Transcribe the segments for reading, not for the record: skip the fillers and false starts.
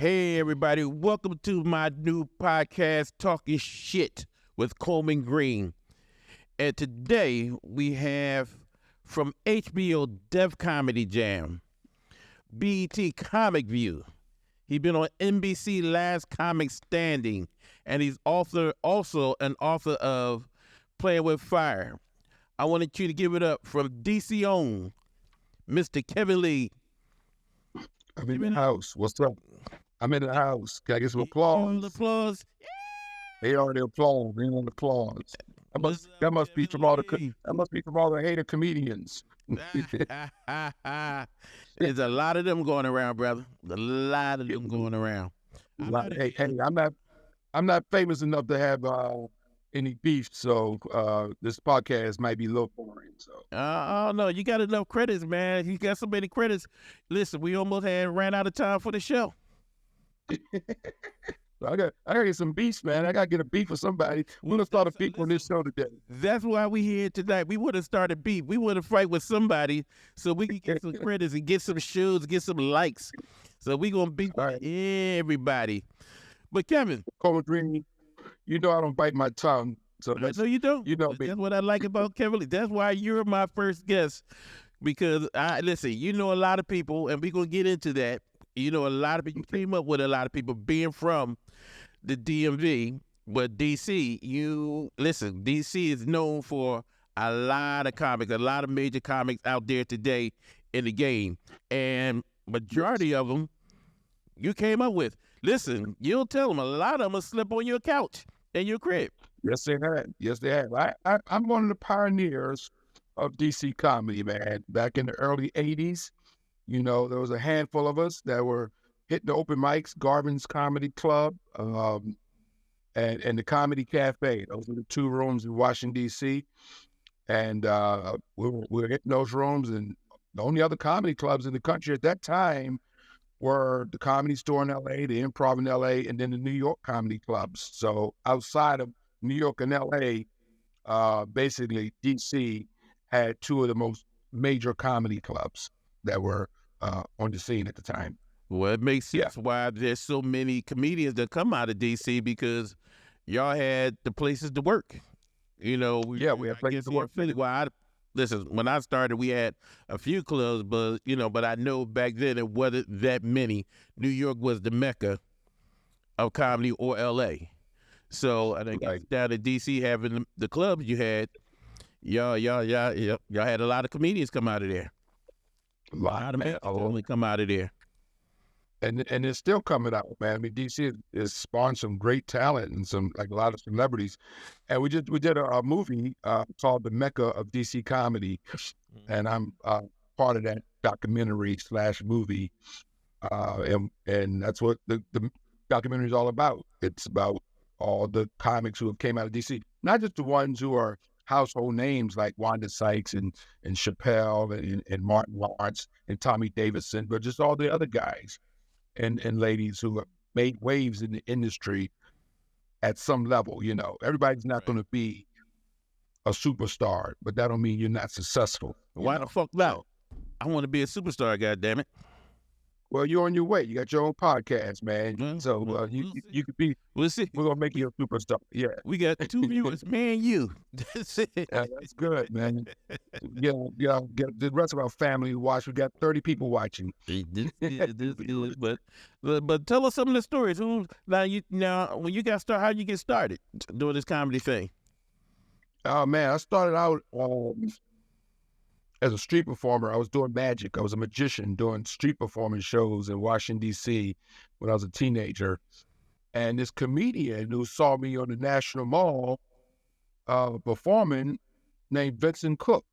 Hey, everybody. Welcome to my new podcast, Talkin Shit with Coleman Gene. And today we have from HBO Def Comedy Jam, BET Comic View. He's been on NBC Last Comic Standing, and he's also an author of Playing with Fire. I wanted you to give it up from DC own, Mr. Kevin Lee. I'm in the house. What's up? I'm in the house. Can I get some applause? Applause. They already applaud. They want applause. That must be from all the hater comedians. There's a lot of them going around, brother. A lot of them going around. Hey, I'm not famous enough to have any beef, so this podcast might be a little boring. So oh no, you got enough credits, man. You got so many credits. Listen, we almost ran out of time for the show. I got to get some beefs, man. I got to get a beef with somebody. We're gonna start a beef on this show today. That's why we here tonight. We would have started beef. We would have fight with somebody so we can get some credits and get some shows, get some likes. So we gonna beat everybody. But Kevin, Coleman Gene, you know I don't bite my tongue. So no, you don't. You know me. That's what I like about Kevin Lee. That's why you're my first guest. Because listen, you know a lot of people, and we're gonna get into that. You know, a lot of people, you came up with a lot of people being from the DMV, but DC, DC is known for a lot of comics, a lot of major comics out there today in the game. And majority of them you came up with. Listen, you'll tell them a lot of them will slip on your couch in your crib. Yes, they have. Yes, they have. I'm one of the pioneers of DC comedy, man. Back in the early 80s, you know, there was a handful of us that were hitting the open mics, Garvin's Comedy Club, and the Comedy Cafe. Those were the two rooms in Washington, D.C. And we were hitting those rooms, and the only other comedy clubs in the country at that time were the Comedy Store in L.A., the Improv in L.A., and then the New York comedy clubs. So outside of New York and L.A., basically D.C. had two of the most major comedy clubs that were on the scene at the time. Well, it makes sense why there's so many comedians that come out of D.C. because y'all had the places to work. You know, we had places to work. Listen, when I started, we had a few clubs, but I know back then it wasn't that many. New York was the mecca of comedy, or L.A. So I think down to D.C. having the clubs you had, y'all had a lot of comedians come out of there. A lot of men only come out of there. And it's still coming out, man. I mean, DC has spawned some great talent and some, like, a lot of celebrities. And we did a movie called The Mecca of DC Comedy. And I'm part of that documentary / movie. And that's what the documentary is all about. It's about all the comics who have came out of DC, not just the ones who are household names like Wanda Sykes and Chappelle and Martin Lawrence and Tommy Davidson, but just all the other guys and ladies who have made waves in the industry at some level. You know, everybody's not going to be a superstar, but that don't mean you're not successful. Why the fuck not? I want to be a superstar, goddammit. Well, you're on your way. You got your own podcast, man. So you could be. We'll see. We're gonna make you a superstar. Yeah, we got 2 viewers, me and you. That's it. Yeah, that's good, man. Get the rest of our family to watch. We got 30 people watching. But tell us some of the stories. Now, when you got started, how you get started doing this comedy thing? Oh man, I started out as a street performer. I was doing magic. I was a magician doing street performance shows in Washington, D.C. when I was a teenager. And this comedian who saw me on the National Mall performing, named Vincent Cook.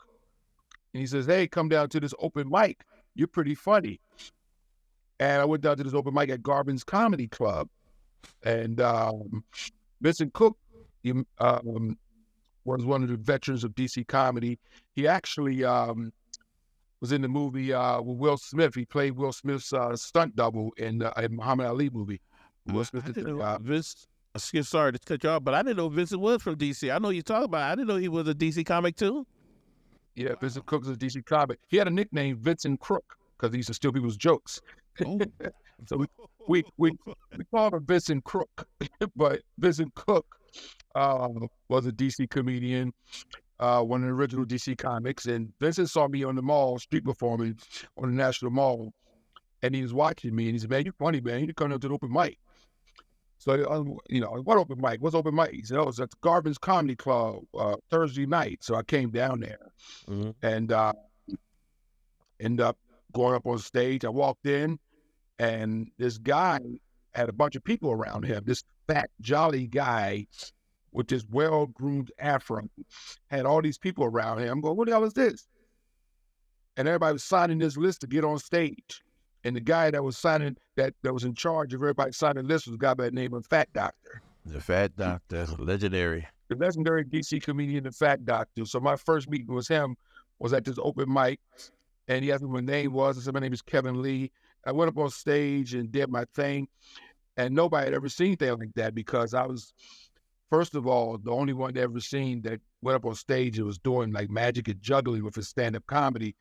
And he says, hey, come down to this open mic. You're pretty funny. And I went down to this open mic at Garvin's Comedy Club. And Vincent Cook was one of the veterans of DC comedy. He actually was in the movie with Will Smith. He played Will Smith's stunt double in a Muhammad Ali movie. Will Smith did Vince, sorry to cut you off, but I didn't know Vincent was from DC. I know you talk about it. I didn't know he was a DC comic too. Yeah, Vincent Cook was a DC comic. He had a nickname, Vincent Crook, because he used to steal people's jokes. Oh. we called him Vincent Crook, but Vincent Cook was a DC comedian, one of the original DC comics. And Vincent saw me on the mall, street performing on the National Mall, and he was watching me, and he said, "Man, you're funny, man. You come to the open mic." So, what open mic? What's open mic? He said, "Oh, it's at the Garvin's Comedy Club, Thursday night." So I came down there and ended up going up on stage. I walked in, and this guy had a bunch of people around him. This fat, jolly guy with this well-groomed afro had all these people around him. I'm going, "What the hell is this?" And everybody was signing this list to get on stage. And the guy that was signing, that was in charge of everybody signing the list, was a guy by the name of Fat Doctor. The Fat Doctor, legendary. The legendary DC comedian, the Fat Doctor. So my first meeting with him was at this open mic, and he asked me what my name was. I said, "My name is Kevin Lee." I went up on stage and did my thing, and nobody had ever seen anything like that, because I was, first of all, the only one that ever seen that went up on stage and was doing like magic and juggling with his stand-up comedy.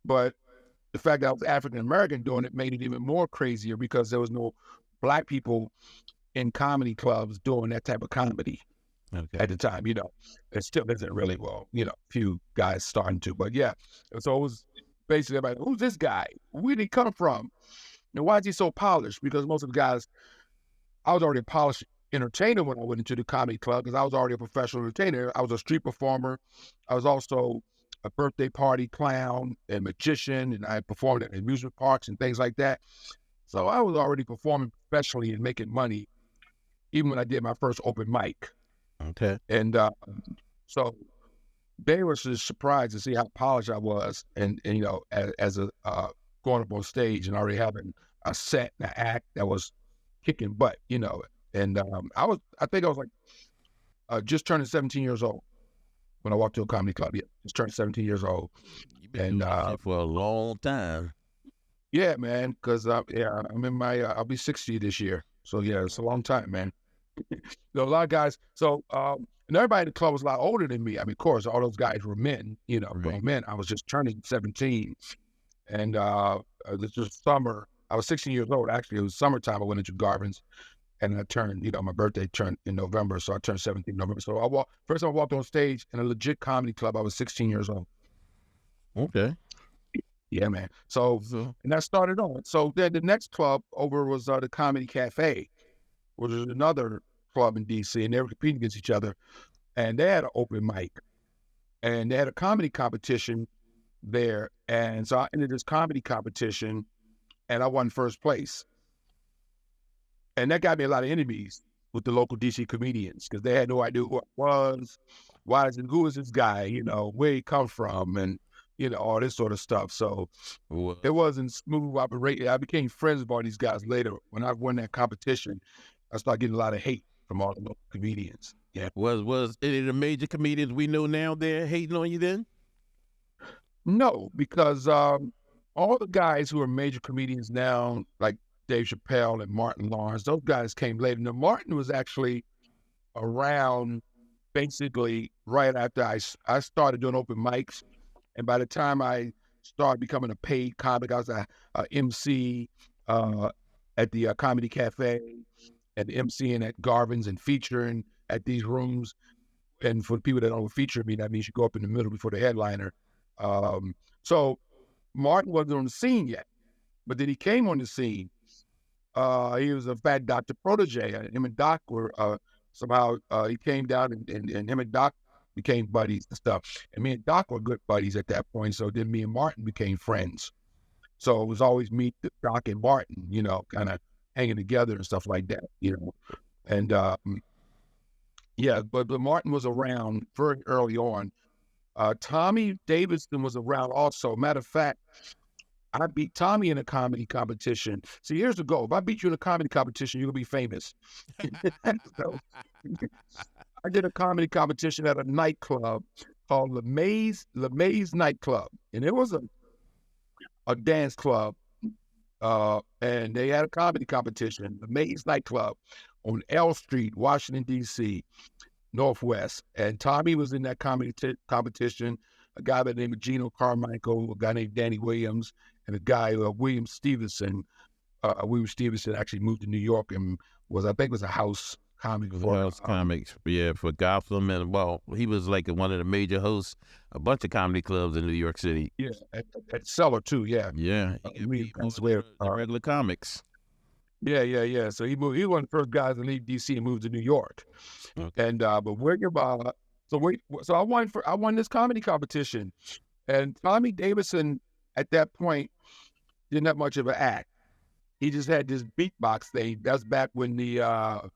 But the fact that I was African-American doing it made it even more crazier, because there was no Black people in comedy clubs doing that type of comedy at the time. It still isn't really, few guys starting to, but yeah. So it was basically everybody, "Who's this guy? Where did he come from? And why is he so polished?" Because most of the guys, I was already a polished entertainer when I went into the comedy club, because I was already a professional entertainer. I was a street performer. I was also a birthday party clown and magician, and I performed at amusement parks and things like that. So I was already performing professionally and making money, even when I did my first open mic. Okay. And so they were just surprised to see how polished I was, and as a going up on stage and already having a set and an act that was kicking butt, And I think I was like just turning 17 years old when I walked to a comedy club. Yeah, just turned 17 years old. You've been doing that for a long time. Yeah, man, because I'm in my, I'll be 60 this year. So yeah, it's a long time, man. A lot of guys, so, and everybody in the club was a lot older than me. I mean, of course, all those guys were men, grown men. I was just turning 17. And this was summer. I was 16 years old. Actually, it was summertime. I went into Garvin's. And I turned, my birthday turned in November, so I turned 17 in November. So first time I walked on stage in a legit comedy club, I was 16 years old. Okay. Yeah, man. So and that started on. So then the next club over was the Comedy Cafe, which is another club in DC, and they were competing against each other. And they had an open mic, and they had a comedy competition there. And so I entered this comedy competition, and I won first place. And that got me a lot of enemies with the local DC comedians, because they had no idea who I was, who is this guy, where he come from, and, all this sort of stuff. So it wasn't smooth operating. I became friends with all these guys later. When I won that competition, I started getting a lot of hate from all the local comedians. Yeah. Was any of the major comedians we know now there hating on you then? No, because all the guys who are major comedians now, like Dave Chappelle and Martin Lawrence, those guys came later. Now, Martin was actually around basically right after I started doing open mics. And by the time I started becoming a paid comic, I was a MC at the Comedy Cafe, and MCing at Garvin's and featuring at these rooms. And for the people that don't feature me, that means you go up in the middle before the headliner. So Martin wasn't on the scene yet, but then he came on the scene. He was a Fat Doctor protege. Him and Doc were somehow he came down, and him and Doc became buddies and stuff. And me and Doc were good buddies at that point. So then me and Martin became friends. So it was always me, Doc, and Martin, kind of hanging together and stuff like that, And yeah, but Martin was around very early on. Tommy Davidson was around also. Matter of fact, I beat Tommy in a comedy competition. See, here's the goal. If I beat you in a comedy competition, you're going to be famous. So, I did a comedy competition at a nightclub called LeMay's Nightclub. And it was a dance club. And they had a comedy competition, LeMay's Nightclub on L Street, Washington, D.C., Northwest. And Tommy was in that comedy competition. A guy by the name of Gino Carmichael, a guy named Danny Williams, and a guy, William Stevenson, Weaver Stevenson actually moved to New York and I think it was a house comic for House comics, for Gotham, and he was like one of the major hosts, a bunch of comedy clubs in New York City. Yeah, at Cellar too. Yeah, yeah, the regular comics. Yeah. So he moved. He was one of the first guys to leave DC and move to New York. Okay. And but so I won this comedy competition, and Tommy Davidson at that point didn't have much of an act. He just had this beatbox thing. That's back when the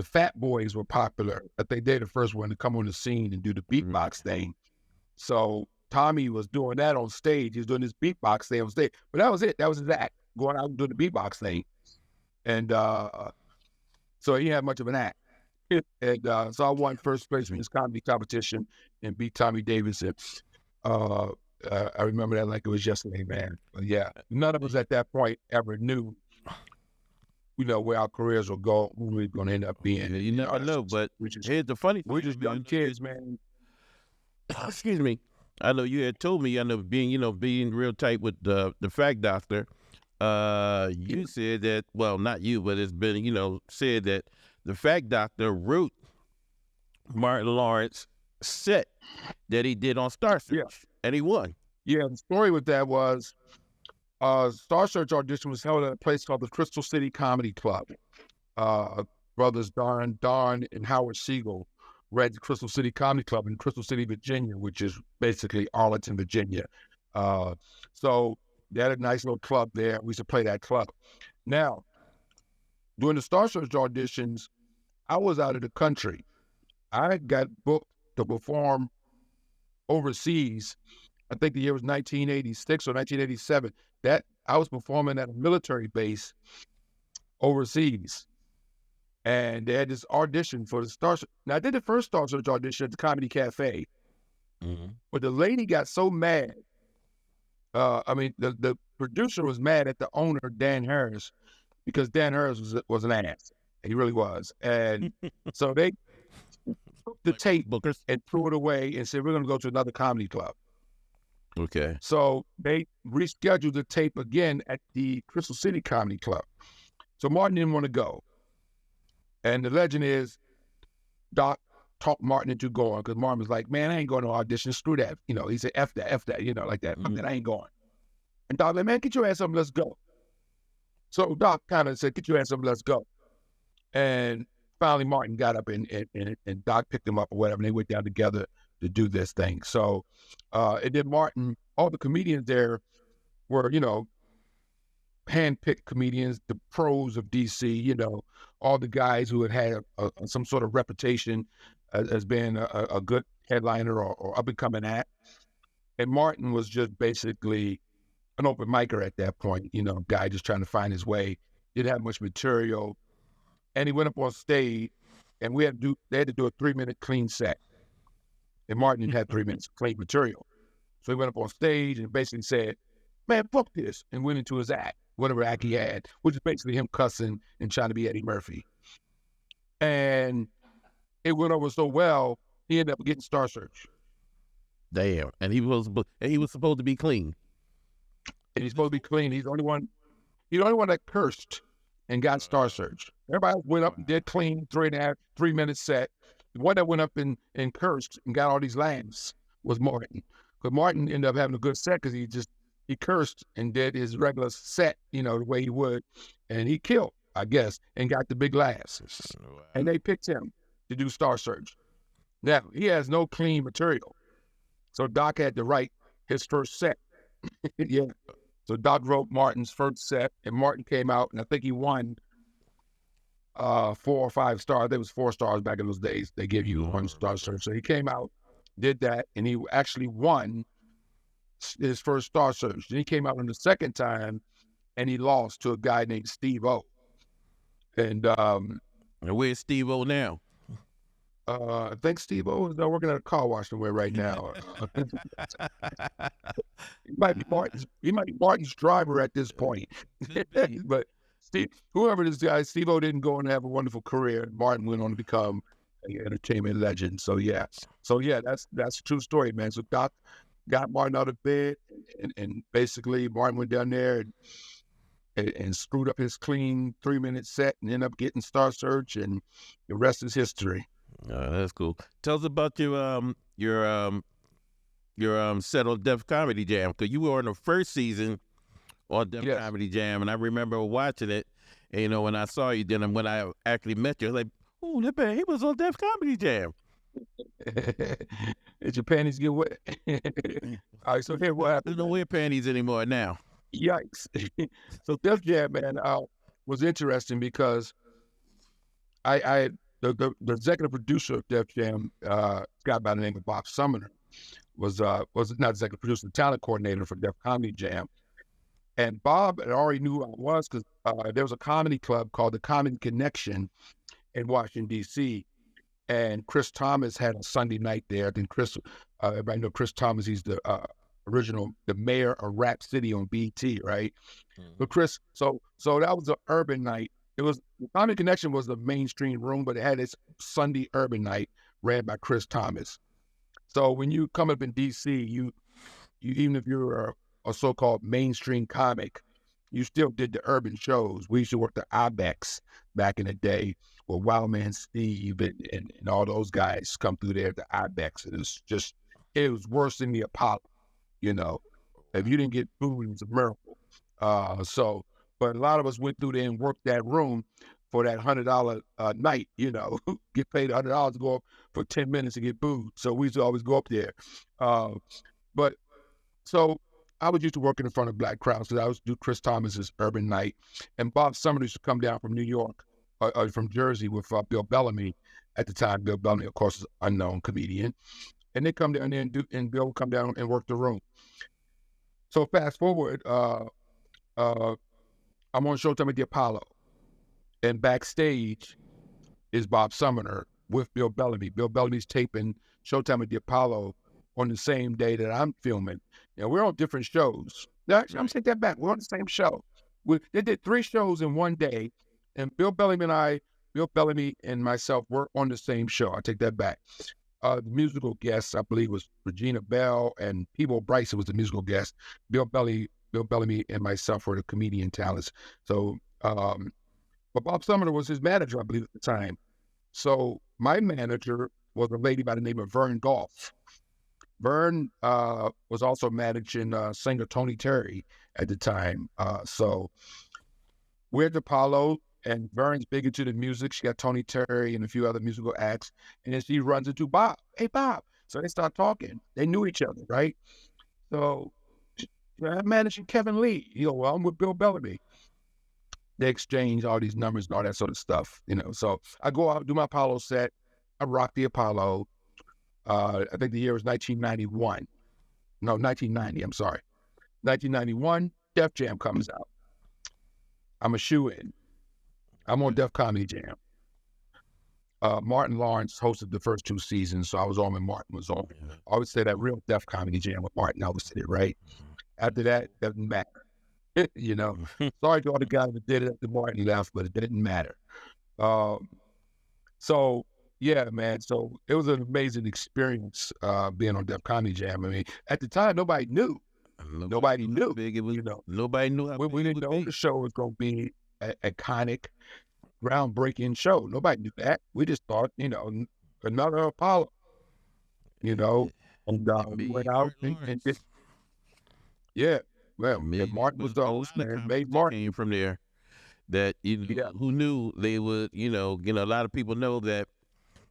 Fat Boys were popular. I think they're the first one to come on the scene and do the beatbox thing. So Tommy was doing that on stage. He was doing this beatbox thing on stage. But that was it. That was his act, going out and doing the beatbox thing. And so he had much of an act. And so I won first place in this comedy competition and beat Tommy Davidson. I remember that like it was yesterday, man. But yeah, none of us at that point ever knew, where our careers will go, who we're going to end up being. You never know, but here's the funny thing. We're just young kids, man. Excuse me. I know you had told me, being real tight with the Fact Doctor. You said that, well, not you, but it's been, said that the Fact Doctor wrote Martin Lawrence's set that he did on Star Search, and he won. Yeah, the story with that was Star Search audition was held at a place called the Crystal City Comedy Club. Brothers Don and Howard Siegel ran the Crystal City Comedy Club in Crystal City, Virginia, which is basically Arlington, Virginia. So they had a nice little club there. We used to play that club. Now, during the Star Search auditions, I was out of the country. I got booked to perform overseas. I think the year was 1986 or 1987. That I was performing at a military base overseas. And they had this audition for the Star Search. Now, I did the first Star Search audition at the Comedy Cafe. Mm-hmm. But the lady got so mad. The producer was mad at the owner, Dan Harris, because Dan Harris was an ass. He really was. And so they took the tape and threw it away and said, we're going to go to another comedy club. Okay. So they rescheduled the tape again at the Crystal City Comedy Club. So Martin didn't want to go. And the legend is Doc talked Martin into going because Martin was like, man, I ain't going to audition. Screw that. He said, F that, like that. Mm-hmm. I ain't going. And Doc like, man, get your ass up and let's go. So Doc kind of said, get your ass up and let's go. And finally Martin got up and Doc picked him up or whatever. And they went down together to do this thing. So, and then Martin, all the comedians there were, hand-picked comedians, the pros of DC, all the guys who had some sort of reputation as being a good headliner or up-and-coming act. And Martin was just basically an open micer at that point, guy just trying to find his way, didn't have much material. And he went up on stage, and they had to do a 3-minute clean set. And Martin had 3 minutes of clean material. So he went up on stage and basically said, man, fuck this, and went into his act, whatever act he had, which is basically him cussing and trying to be Eddie Murphy. And it went over so well, he ended up getting Star Search. Damn. And he was supposed to be clean. And he's supposed to be clean. He's the only one that cursed and got Star Search. Everybody else went up and did clean 3-minute set. The one that went up and cursed and got all these laughs was Martin. But Martin ended up having a good set because he cursed and did his regular set, the way he would. And he killed, I guess, and got the big laughs. And they picked him to do Star Search. Now, he has no clean material. So Doc had to write his first set. Yeah. So Doc wrote Martin's first set, and Martin came out, and I think he won 4 or 5 stars. There was 4 stars back in those days. They give you 1 Star Search. So he came out, did that, and he actually won his first Star Search. Then he came out on the second time, and he lost to a guy named Steve-O. And where's Steve-O now? I think Steve-O is working at a car wash somewhere right now. He might be Martin's driver at this point. But whoever this guy, Steve-O didn't go and have a wonderful career. Martin went on to become an entertainment legend. So that's a true story, man. So Doc got Martin out of bed, and basically Martin went down there and and screwed up his clean 3-minute set and ended up getting Star Search, and the rest is history. That's cool. Tell us about your set on Def Comedy Jam, because you were on the first season on Def Comedy Jam, and I remember watching it. And, you know, when I saw you, then when I actually met you, I was like, oh, that man, he was on Def Comedy Jam. Did your panties get wet? All right, so here what happened. There's no wear panties anymore now. Yikes. So Def Jam, man, was interesting because the executive producer of Def Jam, a guy by the name of Bob Sumner, was not executive producer, the talent coordinator for Def Comedy Jam. And Bob had already knew who I was because there was a comedy club called the Comedy Connection in Washington, D.C., and Chris Thomas had a Sunday night there. I think everybody know Chris Thomas. He's the the mayor of Rap City on BT, right? But Chris, so that was an urban night. It was the Comedy Connection was the mainstream room, but it had its Sunday urban night ran by Chris Thomas. So when you come up in DC, you even if you're a so-called mainstream comic, you still did the urban shows. We used to work the Ibex back in the day with Wildman Steve and all those guys come through there at the Ibex. It was worse than the Apollo, you know. If you didn't get food, it was a miracle. But a lot of us went through there and worked that room for that $100 night, you know, get paid $100 to go up for 10 minutes to get booed. So we used to always go up there. So I was used to working in front of black crowds because I was do Chris Thomas's Urban Night, and Bob Sumner used to come down from New York, from Jersey with Bill Bellamy at the time. Bill Bellamy, of course, is an unknown comedian, and they come down there and Bill would come down and work the room. So fast forward, I'm on Showtime at the Apollo, and backstage is Bob Sumner with Bill Bellamy. Bill Bellamy's taping Showtime at the Apollo on the same day that I'm filming. You know, we're on different shows. I'm gonna take that back. We're on the same show. They did 3 shows in one day, and Bill Bellamy and myself were on the same show. I take that back. The musical guest, I believe, was Regina Bell, and Peebo Bryson was the musical guest. Bill Bellamy and myself were the comedian talents. So, but Bob Sumner was his manager, I believe, at the time. So my manager was a lady by the name of Vern Goff. Vern was also managing singer Tony Terry at the time. So we're at the Apollo, and Vern's big into the music. She got Tony Terry and a few other musical acts. And then she runs into Bob. Hey, Bob. So they start talking. They knew each other, right? So I'm managing Kevin Lee. You know, well, I'm with Bill Bellamy. They exchange all these numbers and all that sort of stuff, you know. So I go out, do my Apollo set. I rock the Apollo. I think the year was 1991. No, 1990, I'm sorry. 1991, Def Jam comes out. I'm a shoe-in. I'm on Def Comedy Jam. Martin Lawrence hosted the first 2 seasons, so I was on when Martin was on. I always say that real Def Comedy Jam with Martin hosted it, right? After that, it doesn't matter. You know, sorry to all the guys that did it after Martin left, but it didn't matter. So, yeah, man. So it was an amazing experience being on Def Comedy Jam. I mean, at the time, nobody knew. Nobody knew. Big it was, you know, nobody knew how we didn't know the show was going to be an iconic, groundbreaking show. Nobody knew that. We just thought, you know, another Apollo. You know, and we went out and did. Yeah, well, Martin was the host, man. Made Martin came from there. That who knew they would, you know, a lot of people know that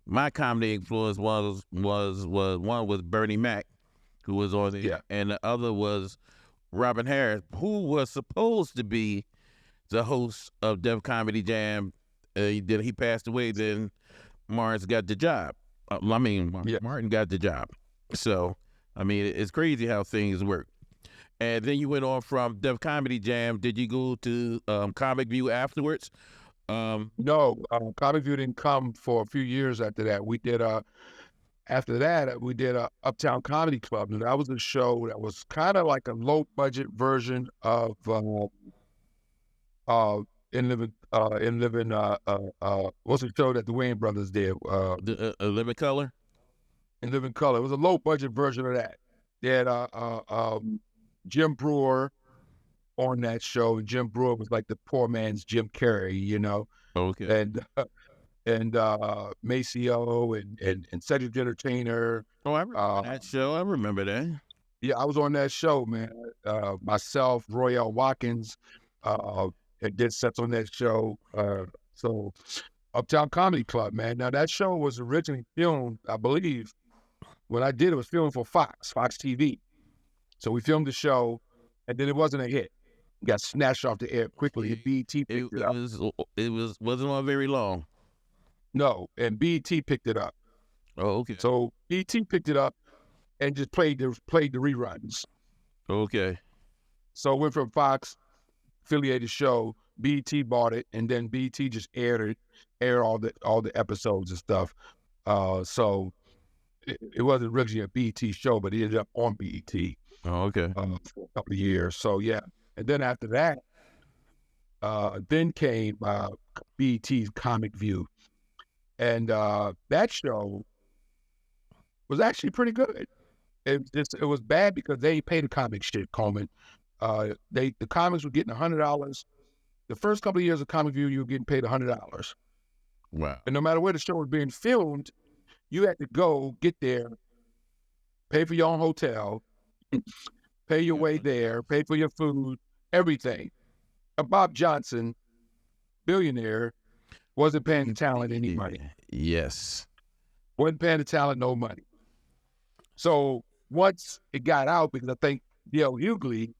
my comedy influence was one was Bernie Mac, who was on there, and the other was Robin Harris, who was supposed to be the host of Def Comedy Jam. Then he passed away. Then Martin got the job. Martin got the job. So, I mean, it's crazy how things work. And then you went on from Def Comedy Jam. Did you go to Comic View afterwards? No, Comic View didn't come for a few years after that. We did after that we did Uptown Comedy Club, and that was a show that was kind of like a low budget version of In Living what's the show that the Wayne brothers did? Living Color. In Living Color. It was a low budget version of that. They had Jim Brewer, on that show. And Jim Brewer was like the poor man's Jim Carrey, you know. Okay. And Maceo and Cedric the Entertainer. Oh, I remember that show. I remember that. Yeah, I was on that show, man. Myself, Royale Watkins, did sets on that show. So Uptown Comedy Club, man. Now that show was originally filmed, I believe, when I did it was filmed for Fox TV. So we filmed the show, and then it wasn't a hit. It got snatched off the air quickly. And BET picked it up. It wasn't on very long. No, and BET picked it up. Oh, okay. So BET picked it up and just played the reruns. Okay. So it went from Fox affiliated show. BET bought it, and then BET just aired all the episodes and stuff. So it wasn't originally a BET show, but it ended up on BET. Oh, okay. For a couple of years. So yeah, and then after that, then came BET's Comic View, and that show was actually pretty good. It was bad because they ain't paid the comic shit, Coleman. The comics were getting $100. The first couple of years of Comic View, you were getting paid $100. Wow. And no matter where the show was being filmed, you had to go, get there, pay for your own hotel, pay your way there, pay for your food, everything. Bob Johnson, billionaire, wasn't paying the talent any money. Yes. Wasn't paying the talent no money. So once it got out, because I think D.L. Hughley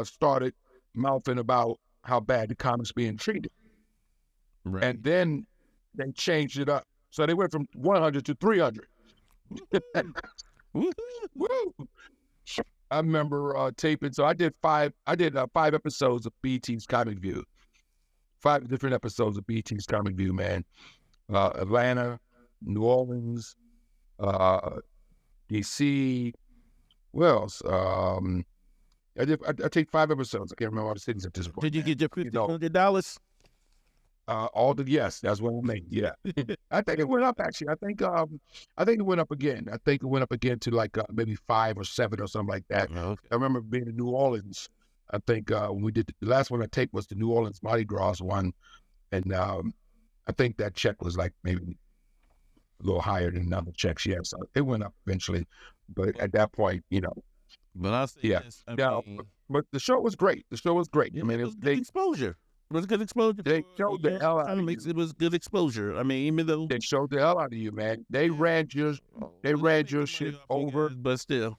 started mouthing about how bad the comics being treated. Right. And then they changed it up. So they went from 100 to 300. Woo! I remember taping. So I did five episodes of BET's Comic View. 5 different episodes of BET's Comic View, man. Atlanta, New Orleans, DC. What else? I take 5 episodes. I can't remember all the cities at this point. Did you get your $1,500? Yes, that's what I made. Yeah, I think it went up actually. I think it went up again. I think it went up again to like maybe 5 or 7 or something like that. Okay. I remember being in New Orleans. I think when we did the last one I taped was the New Orleans Mardi Gras one, and I think that check was like maybe a little higher than other checks. Yeah, so it went up eventually, but at that point, you know. But I say this, but the show was great. The show was great. Yeah, I mean, it was good exposure. It was good exposure. They showed the hell out of you. It was good exposure. I mean, even though they showed the hell out of you, man. They ran your shit over, but still,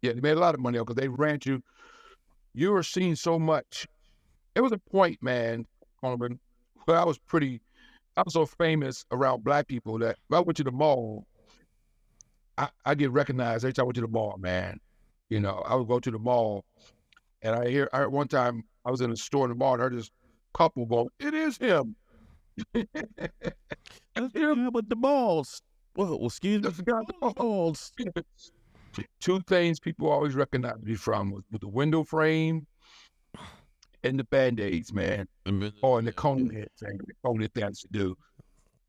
yeah, they made a lot of money because they ran you. You were seen so much. It was a point, man, Coleman, where I was so famous around black people that if I went to the mall, I get recognized every time I went to the mall, man. You know, I would go to the mall, and I heard one time I was in a store in the mall, and I heard this couple go, "It is him." That's him with the balls. Well, excuse me. The balls. 2 things people always recognize me from was the window frame and the Band-Aids, man. Or in the cone head thing, the cone head things to do.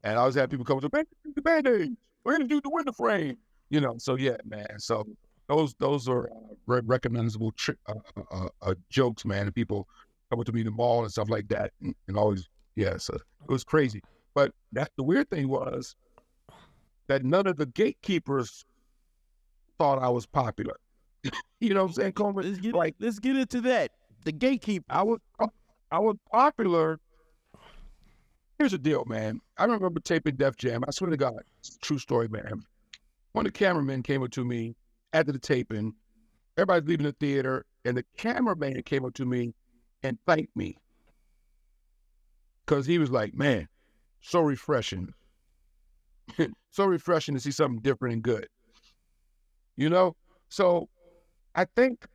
And I always have people come to the Band-Aids. We're going to do the window frame. You know, so yeah, man. So those are recognizable jokes, man. And people come to me in the mall and stuff like that, and always, yeah. So it was crazy. But the weird thing was that none of the gatekeepers thought I was popular. You know what I'm saying, Coleman? Let's get into that. The gatekeeper. I was popular. Here's the deal, man. I remember taping Def Jam. I swear to God, it's a true story, man. One of the cameramen came up to me after the taping. Everybody's leaving the theater, and the cameraman came up to me and thanked me. Because he was like, man, so refreshing. So refreshing to see something different and good. You know? So I think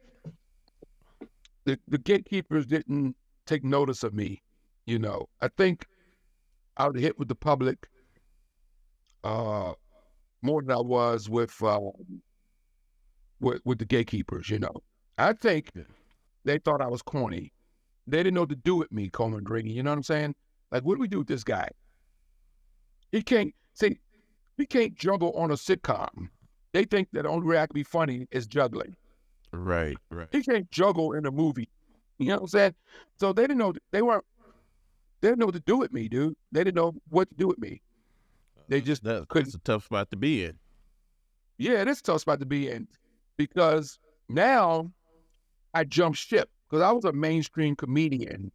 the gatekeepers didn't take notice of me. You know, I think I would hit with the public more than I was with the gatekeepers, you know. I think they thought I was corny. They didn't know what to do with me, Coleman Gene. You know what I'm saying? Like, what do we do with this guy? He can't juggle on a sitcom. They think that the only way I can be funny is juggling. Right. He can't juggle in a movie. You know what I'm saying? So they didn't know they didn't know what to do with me, dude. They didn't know what to do with me. They just couldn't. That's a tough spot to be in. Yeah, it is a tough spot to be in because now I jumped ship because I was a mainstream comedian,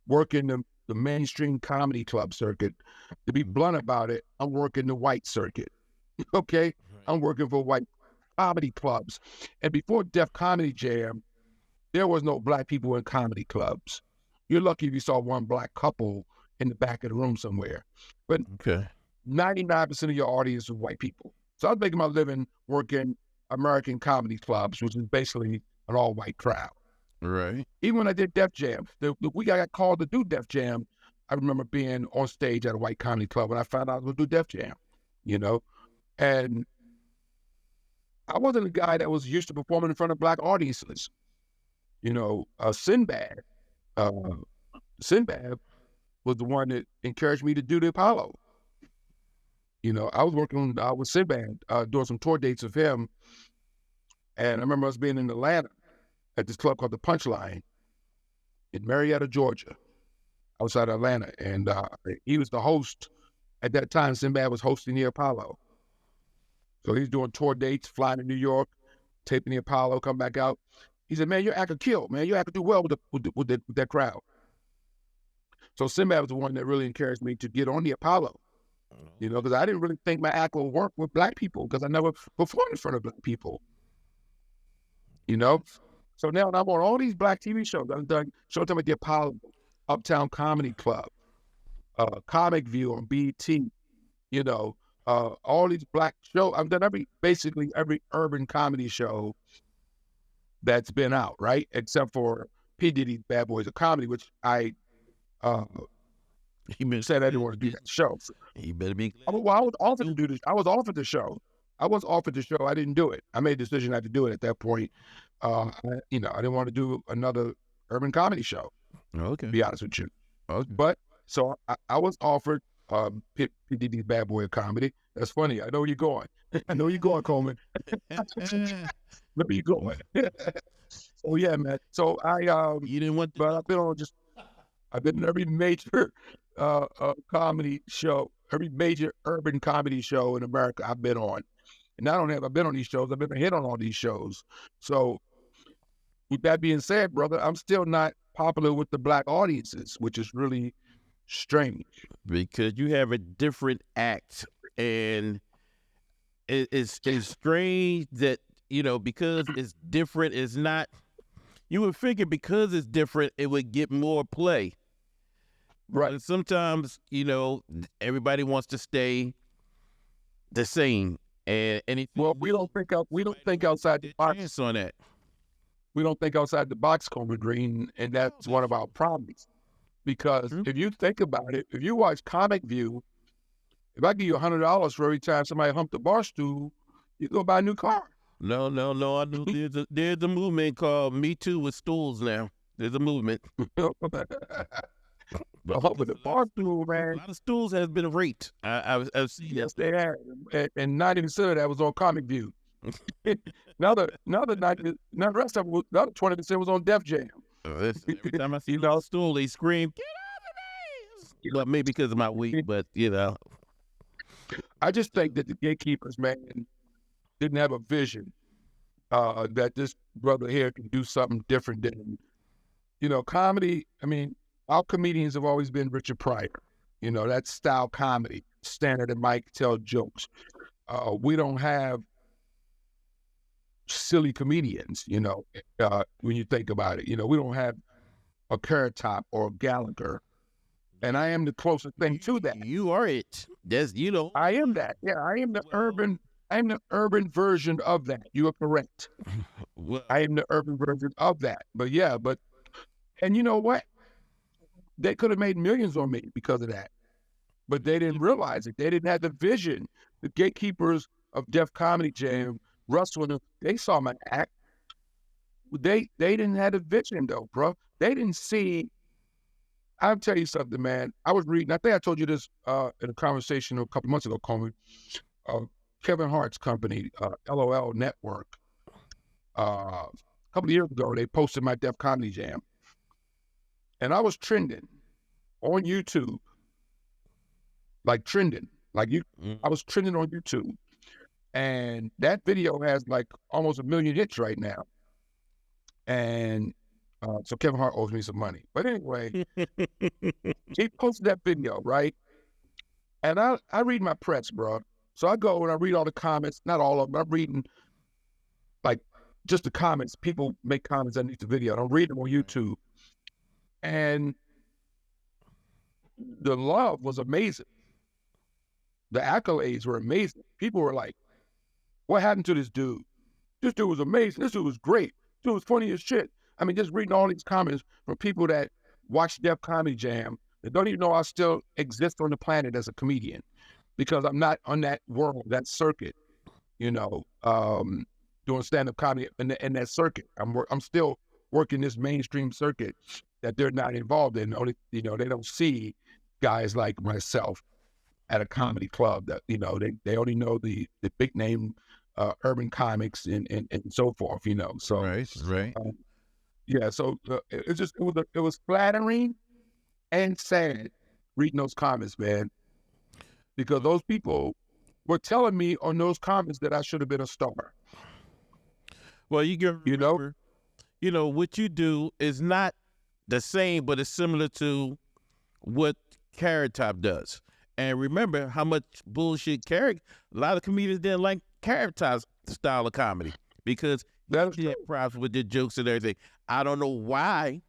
working the mainstream comedy club circuit. To be blunt about it, I'm working the white circuit. Okay, right. I'm working for white comedy clubs, and before Def Comedy Jam, there was no black people in comedy clubs. You're lucky if you saw one black couple in the back of the room somewhere. But 99% of your audience was white people. So I was making my living working American comedy clubs, which is basically an all-white crowd. Right. Even when I did Def Jam, the week I got called to do Def Jam, I remember being on stage at a white comedy club when I found out I was going to do Def Jam, you know? And I wasn't a guy that was used to performing in front of black audiences. You know, Sinbad was the one that encouraged me to do the Apollo. You know, I was working with Sinbad, doing some tour dates with him. And I remember us being in Atlanta at this club called The Punchline in Marietta, Georgia, outside Atlanta. And he was the host. At that time, Sinbad was hosting the Apollo. So he's doing tour dates, flying to New York, taping the Apollo, come back out. He said, man, your act could kill, man. Your act could do well with that crowd. So Sinbad was the one that really encouraged me to get on the Apollo, you know, because I didn't really think my act would work with black people because I never performed in front of black people, you know. So now I'm on all these black TV shows. I've done Showtime at the Apollo, Uptown Comedy Club, Comic View on BET, you know, all these black shows. I've done basically every urban comedy show that's been out, right? Except for P. Diddy's Bad Boys of Comedy, which I said I didn't want to do that show. You better be glad. Well, I was offered to do this. I was offered the show. I didn't do it. I made a decision not to do it at that point. I didn't want to do another urban comedy show. Okay. To be honest with you. Okay. But so I was offered P. Diddy's Bad Boy of Comedy. That's funny. I know where you're going. I know where you're going, Coleman. Where you going? Oh yeah, man. So you didn't want, but I've been in every major comedy show, every major urban comedy show in America I've been on. And not only have I been on these shows, I've been a hit on all these shows. So with that being said, brother, I'm still not popular with the black audiences, which is really strange. Because you have a different act, and it's strange that, you know, because it's different, it's not, you would figure because it's different, it would get more play. Right. But sometimes, you know, everybody wants to stay the same. And we don't think outside the box on that. We don't think outside the box, Coleman Green, and that's one of our problems. Because if you think about it, if you watch Comic View, if I give you $100 for every time somebody humped the bar stool, you go buy a new car. No. I know there's a movement called Me Too with stools now. There's a movement. Humping the bar stool, man. A lot of stools has been raped. I've seen. Yes, they have. And 90% of that was on Comic View. Another 20% was on Def Jam. Every time I see a stool, they scream, "Get off of me!" Well, maybe because of my weight, but you know. I just think that the gatekeepers, man, didn't have a vision that this brother here can do something different than, you know, comedy. I mean, our comedians have always been Richard Pryor. You know, that's style comedy. Standard and Mike tell jokes. We don't have silly comedians, you know, when you think about it. You know, we don't have a Carrot Top or a Gallagher. And I am the closest thing to that. You are it. That's, you know. I am that. Yeah, I am the urban version of that. You are correct. I am the urban version of that. And you know what? They could have made millions on me because of that. But they didn't realize it. They didn't have the vision. The gatekeepers of Def Comedy Jam, Russell, they saw my act. They didn't have the vision though, bro. They didn't see. I'll tell you something, man. I was reading, I think I told you this in a conversation a couple months ago, Coleman. Kevin Hart's company, LOL Network, a couple of years ago, they posted my Def Comedy Jam. And I was trending on YouTube, like trending. I was trending on YouTube. And that video has like almost 1 million hits right now. And so Kevin Hart owes me some money. But anyway, he posted that video, right? And I read my press, bro. So I go and I read all the comments, not all of them. I'm reading like just the comments. People make comments underneath the video. And I'm reading them on YouTube. And the love was amazing. The accolades were amazing. People were like, what happened to this dude? This dude was amazing. This dude was great. This dude was funny as shit. I mean, just reading all these comments from people that watch Def Comedy Jam that don't even know I still exist on the planet as a comedian because I'm not on that world, that circuit, you know, doing stand-up comedy in that circuit. I'm still working this mainstream circuit that they're not involved in. Only, you know, they don't see guys like myself at a comedy club that, you know, they only know the big name urban comics and so forth, you know. So right. Yeah, so it was flattering and sad reading those comments, man, because those people were telling me on those comments that I should have been a star. Well, you know what you do is not the same, but it's similar to what Carrot Top does. And remember how much bullshit a lot of comedians didn't like Carrot Top's style of comedy because he had props with the jokes and everything. I don't know why.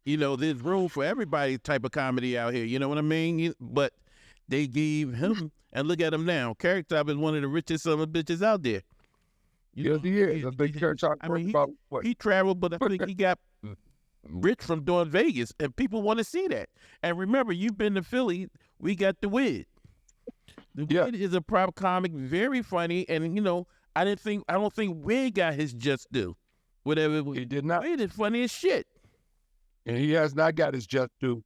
You know, there's room for everybody type of comedy out here. You know what I mean? But they gave him, and look at him now. Carrot Top is one of the richest son of bitches out there. Yes, he is. I think Carrot Top. I mean, he traveled, but I think he got rich from doing Vegas, and people want to see that. And remember, you've been to Philly. We got the Wid. The Wid is a prop comic, very funny, and you know, I don't think Wid got his just due. Whatever he did not. Wid is funny as shit, and he has not got his just due.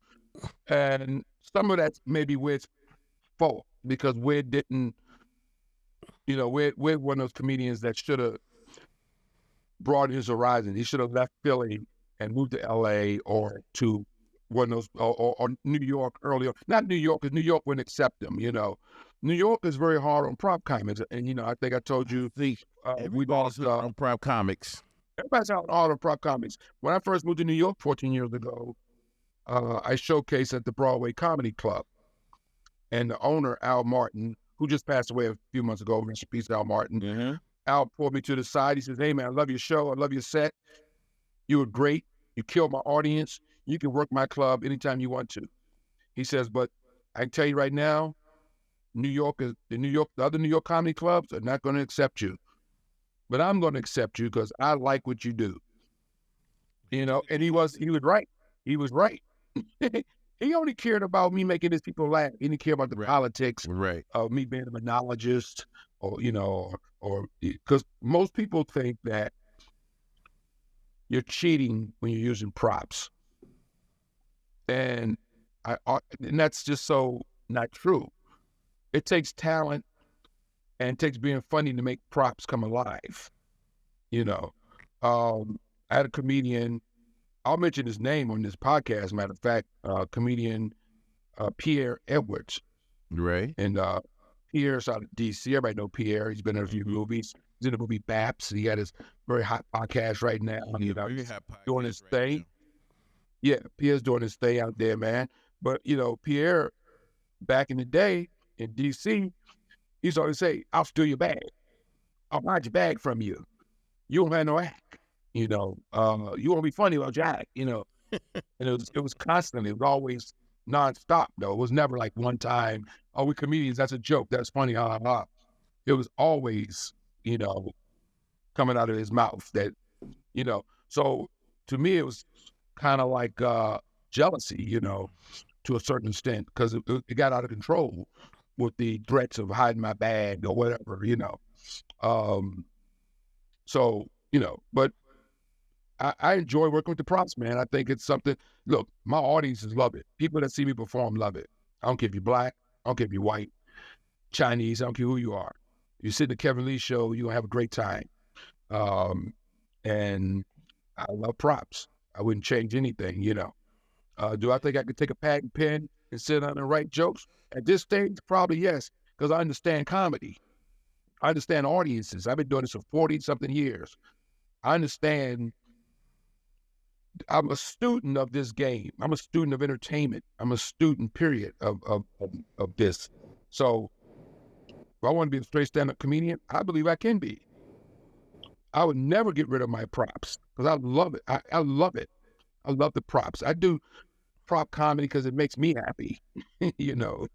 And some of that's maybe Wid's fault because Wid didn't. You know, Wid one of those comedians that should have broadened his horizon. He should have left Philly and moved to L.A. or to one of those, or New York earlier. Not New York, because New York wouldn't accept him, you know. New York is very hard on prop comics. And, you know, I think I told you, we lost on prop comics. Everybody's out hard on prop comics. When I first moved to New York 14 years ago, I showcased at the Broadway Comedy Club. And the owner, Al Martin, who just passed away a few months ago, rest in peace, Al Martin. Mm-hmm. Al pulled me to the side. He says, hey, man, I love your show. I love your set. You were great. You killed my audience. You can work my club anytime you want to. He says, but I can tell you right now, the other New York comedy clubs are not going to accept you. But I'm going to accept you because I like what you do. You know, and he was right. He was right. He only cared about me making his people laugh. He didn't care about the politics of me being a monologist or, you know, or because most people think that you're cheating when you're using props. And that's just so not true. It takes talent and it takes being funny to make props come alive. You know, I had a comedian, I'll mention his name on this podcast, matter of fact, comedian Pierre Edwards. Right. And Pierre's out of D.C. Everybody know Pierre. He's been in a few movies. He's in the movie Baps. He got his very hot podcast right now. You know, doing his thing. Yeah, Pierre's doing his thing out there, man. But, you know, Pierre, back in the day in D.C., he used to always say, I'll steal your bag. I'll hide your bag from you. You don't have no act. You know, you won't be funny about Jack, you know. And it was constantly, it was always nonstop, though. It was never like one time, oh, we comedians, that's a joke, that's funny, ha, ha, ha. It was always, you know, coming out of his mouth that, you know. So to me, it was kind of like jealousy, you know, to a certain extent, because it got out of control with the threats of hiding my bag or whatever, you know. So, you know, but I enjoy working with the props, man. I think it's something, look, my audiences love it. People that see me perform love it. I don't care if you're black, I don't care if you're white, Chinese, I don't care who you are. You sit in the Kevin Lee show, you're going to have a great time. And I love props. I wouldn't change anything, you know. Do I think I could take a pad and pen and sit down and write jokes? At this stage, probably yes, because I understand comedy. I understand audiences. I've been doing this for 40-something years. I understand. I'm a student of this game. I'm a student of entertainment. I'm a student, period, of this. So if I want to be a straight stand-up comedian, I believe I can be. I would never get rid of my props because I love it. I love it. I love the props. I do prop comedy because it makes me happy, you know.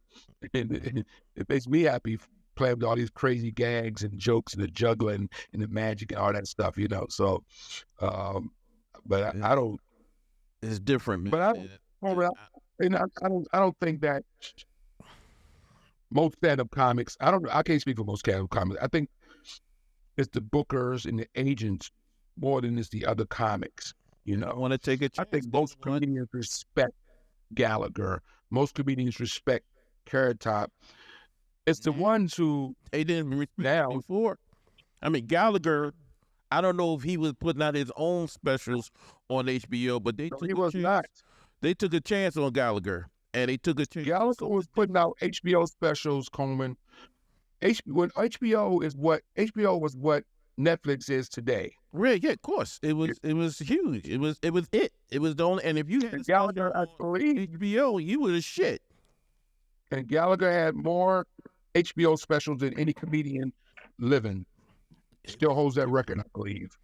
It makes me happy playing with all these crazy gags and jokes and the juggling and the magic and all that stuff, you know. So, but I don't. It's different, man. But I don't think that most stand-up comics. I can't speak for most stand-up comics. I think it's the bookers and the agents more than it's the other comics. You know, I want to take a chance. I think most comedians respect Gallagher. Most comedians respect Carrot Top. It's the ones who they didn't respect now before. I mean, Gallagher. I don't know if he was putting out his own specials on HBO, but he was not. They took a chance on Gallagher, and they took a chance. Gallagher was putting out HBO specials, Coleman. When HBO was what Netflix is today. Really? Yeah, of course. It was huge. It was it. It was the only. And if you had Gallagher actually HBO, you were the shit. And Gallagher had more HBO specials than any comedian living. Still holds that record, I believe.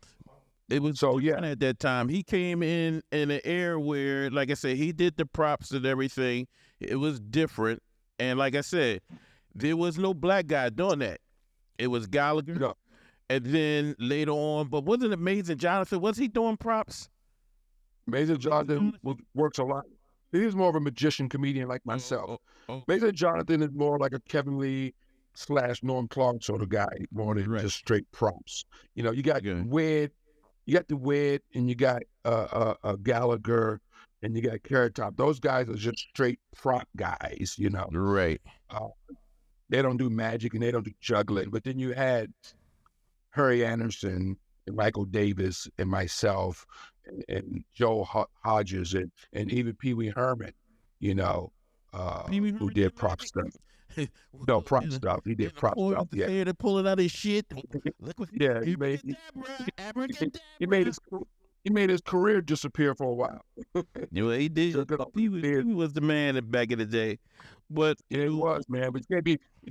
It was so yeah. At that time, he came in an era where, like I said, he did the props and everything. It was different, and like I said, there was no black guy doing that. It was Gallagher, no. And then later on, but wasn't Amazing Jonathan? Was he doing props? Amazing Jonathan works a lot. He's more of a magician comedian like myself. Amazing Jonathan is more like a Kevin Lee / Norm Clark sort of guy, more than just straight props. You know, you got Wed, you got the Wed, and you got Gallagher, and you got Carrot Top. Those guys are just straight prop guys, you know. Right. They don't do magic and they don't do juggling. But then you had Harry Anderson and Michael Davis and myself and Joe Hodges and even Pee Wee Herman, you know, who did prop stuff. No, prop stuff. He did prop stuff. Yeah. They're pulling out his shit. Yeah, he made his career disappear for a while. Yeah, he did. He was the man back in the day. But yeah, he was, man. But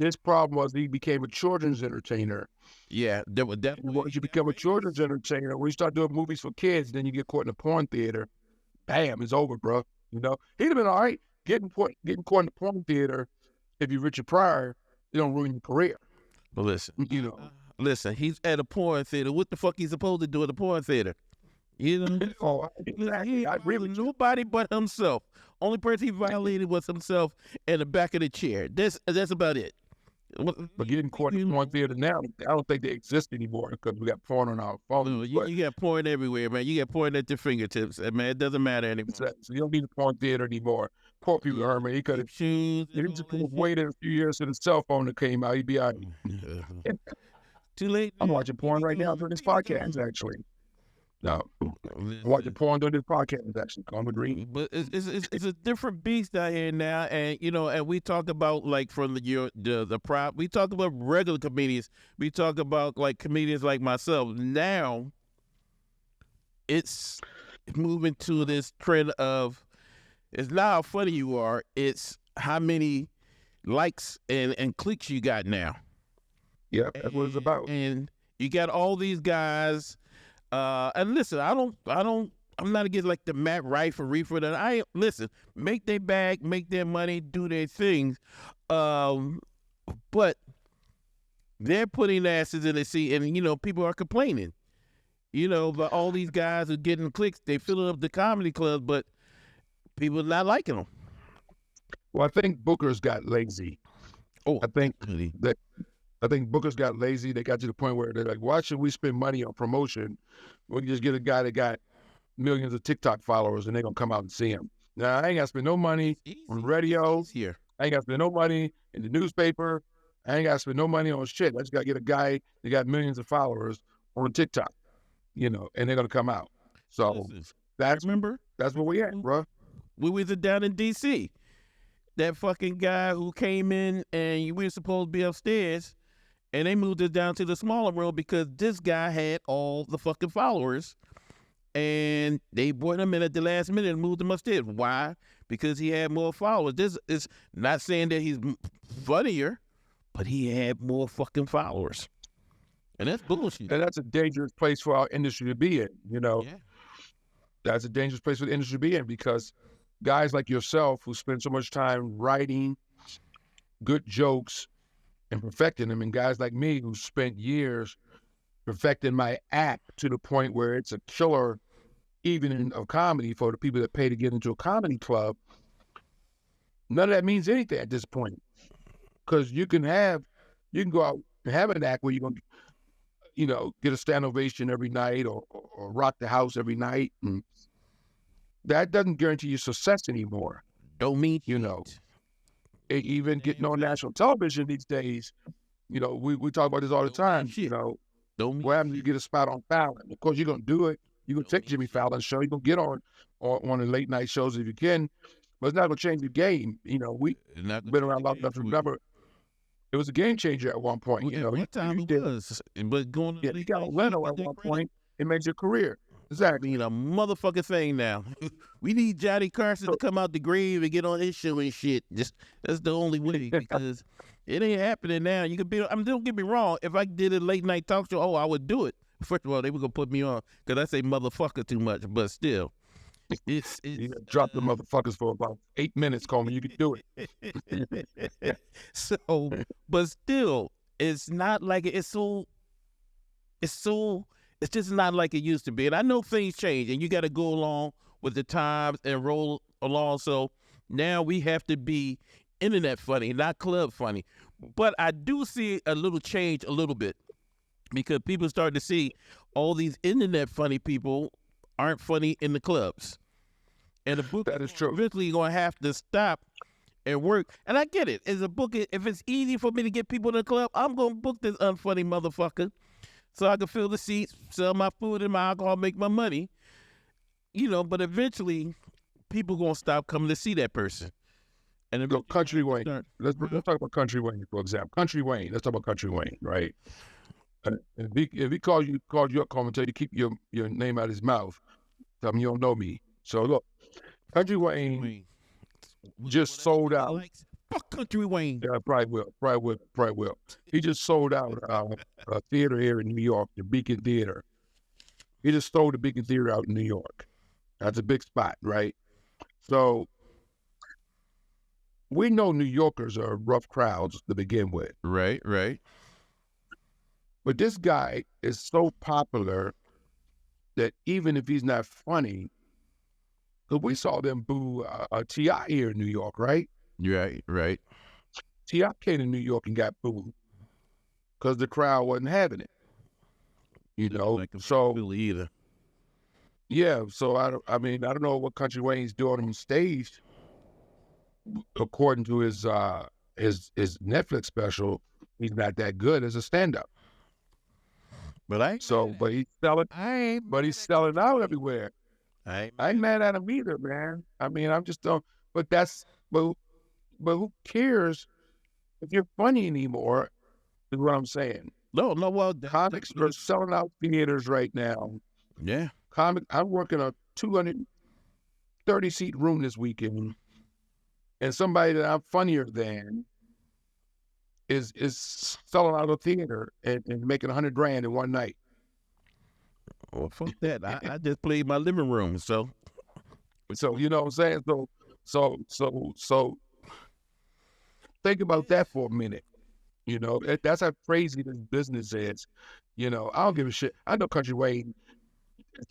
his problem was he became a children's entertainer. Yeah, that was definitely. Once you become a children's entertainer, when you start doing movies for kids, then you get caught in a porn theater. Bam, it's over, bro. You know, he'd have been all right getting caught in the porn theater. If you're Richard Pryor, you don't ruin your career. But listen, you know, listen, he's at a porn theater. What the fuck he's supposed to do at a porn theater? You know, I agree with nobody but himself. Only person he violated was himself in the back of the chair. That's about it. But getting caught in porn theater now, I don't think they exist anymore because we got porn on our phones. You got porn everywhere, man. You got porn at your fingertips, man. It doesn't matter anymore. So you don't need a porn theater anymore. Poor people, Herman. He could have waited a few years for the cell phone that came out. He'd be all right. Too late. I'm watching porn right now during this podcast, actually. No, I'm watching porn during this podcast, actually. Coleman Gene. But it's a different beast out here now, and you know, and we talk about like from the prop. We talk about regular comedians. We talk about like comedians like myself. Now, it's moving to this trend of it's not how funny you are. It's how many likes and clicks you got now. Yeah, that's what it's about. And you got all these guys. And listen, I'm not against like the Matt Rife or Reefer. That listen, make their bag, make their money, do their things. But they're putting asses in the seat, and you know, people are complaining. You know, but all these guys are getting clicks. They filling up the comedy clubs, but people are not liking them. Well, I think bookers got lazy. I think bookers got lazy. They got to the point where they're like, why should we spend money on promotion? We can just get a guy that got millions of TikTok followers and they're going to come out and see him. Now, I ain't got to spend no money on radio. I ain't got to spend no money in the newspaper. I ain't got to spend no money on shit. I just got to get a guy that got millions of followers on TikTok, you know, and they're gonna come out. So that's where we at, bro. We was down in D.C. That fucking guy who came in and we were supposed to be upstairs, and they moved us down to the smaller room because this guy had all the fucking followers, and they brought him in at the last minute and moved him upstairs. Why? Because he had more followers. This is not saying that he's funnier, but he had more fucking followers. And that's bullshit. And that's a dangerous place for our industry to be in, you know. Yeah. That's a dangerous place for the industry to be in because guys like yourself who spend so much time writing good jokes and perfecting them, and guys like me who spent years perfecting my act to the point where it's a killer evening of comedy for the people that pay to get into a comedy club, none of that means anything at this point. Because you can go out and have an act where you're going to, you know, get a stand ovation every night or rock the house every night. And that doesn't guarantee you success anymore. Don't mean, you know, even getting on national television these days, you know, we talk about this all the time, you know, what happens if you get a spot on Fallon? Of course, you're going to do it. You're going to take Jimmy Fallon's show. You're going to get on one of the late night shows if you can, but it's not going to change the game. You know, we've been around long enough to remember it was a game changer at one point. You know, what time it was, but going to you got Leno at one point, it made your career. Exactly. I mean, a motherfucking thing now. We need Johnny Carson to come out the grave and get on his show and shit. That's the only way because it ain't happening now. You could be. I mean, don't get me wrong. If I did a late night talk show, I would do it. First of all, they were gonna put me on because I say motherfucker too much, but still, it's you drop the motherfuckers for about 8 minutes, Coleman. You can do it. So, but still, it's not like it's just not like it used to be. And I know things change, and you got to go along with the times and roll along. So now we have to be internet funny, not club funny. But I do see a little change a little bit because people start to see all these internet funny people aren't funny in the clubs. And the book that is true. Eventually going to have to stop and work. And I get it. As a book, if it's easy for me to get people in the club, I'm going to book this unfunny motherfucker so I can fill the seats, sell my food and my alcohol, make my money. You know, but eventually people going to stop coming to see that person. And Country Wayne. Let's talk about Country Wayne, for example. Country Wayne. Let's talk about Country Wayne, right? If he called you up, Coleman, tell you to keep your name out of his mouth. Tell him you don't know me. So look, Country Wayne just sold out. Fuck Country Wayne. Yeah, probably will. He just sold out a theater here in New York, the Beacon Theater. He just sold the Beacon Theater out in New York. That's a big spot, right? So we know New Yorkers are rough crowds to begin with. Right. But this guy is so popular that even if he's not funny, because we saw them boo T.I. here in New York, right? Right. T.I. came to New York and got booed because the crowd wasn't having it. You know, like so really either. Yeah, so I don't know what Country Wayne's doing on stage. According to his Netflix special, he's not that good as a stand-up. But he's selling out everywhere. I ain't mad at him either, man. I mean, I'm just don't. But who cares if you're funny anymore? Is what I'm saying. No. Well, comics are selling out theaters right now. Yeah. I'm working a 230-seat room this weekend, and somebody that I'm funnier than is selling out a theater and making $100,000 in one night. Well, fuck that. I just played my living room, so you know what I'm saying. So think about that for a minute. You know, that's how crazy this business is. You know, I don't give a shit. I know Country Wayne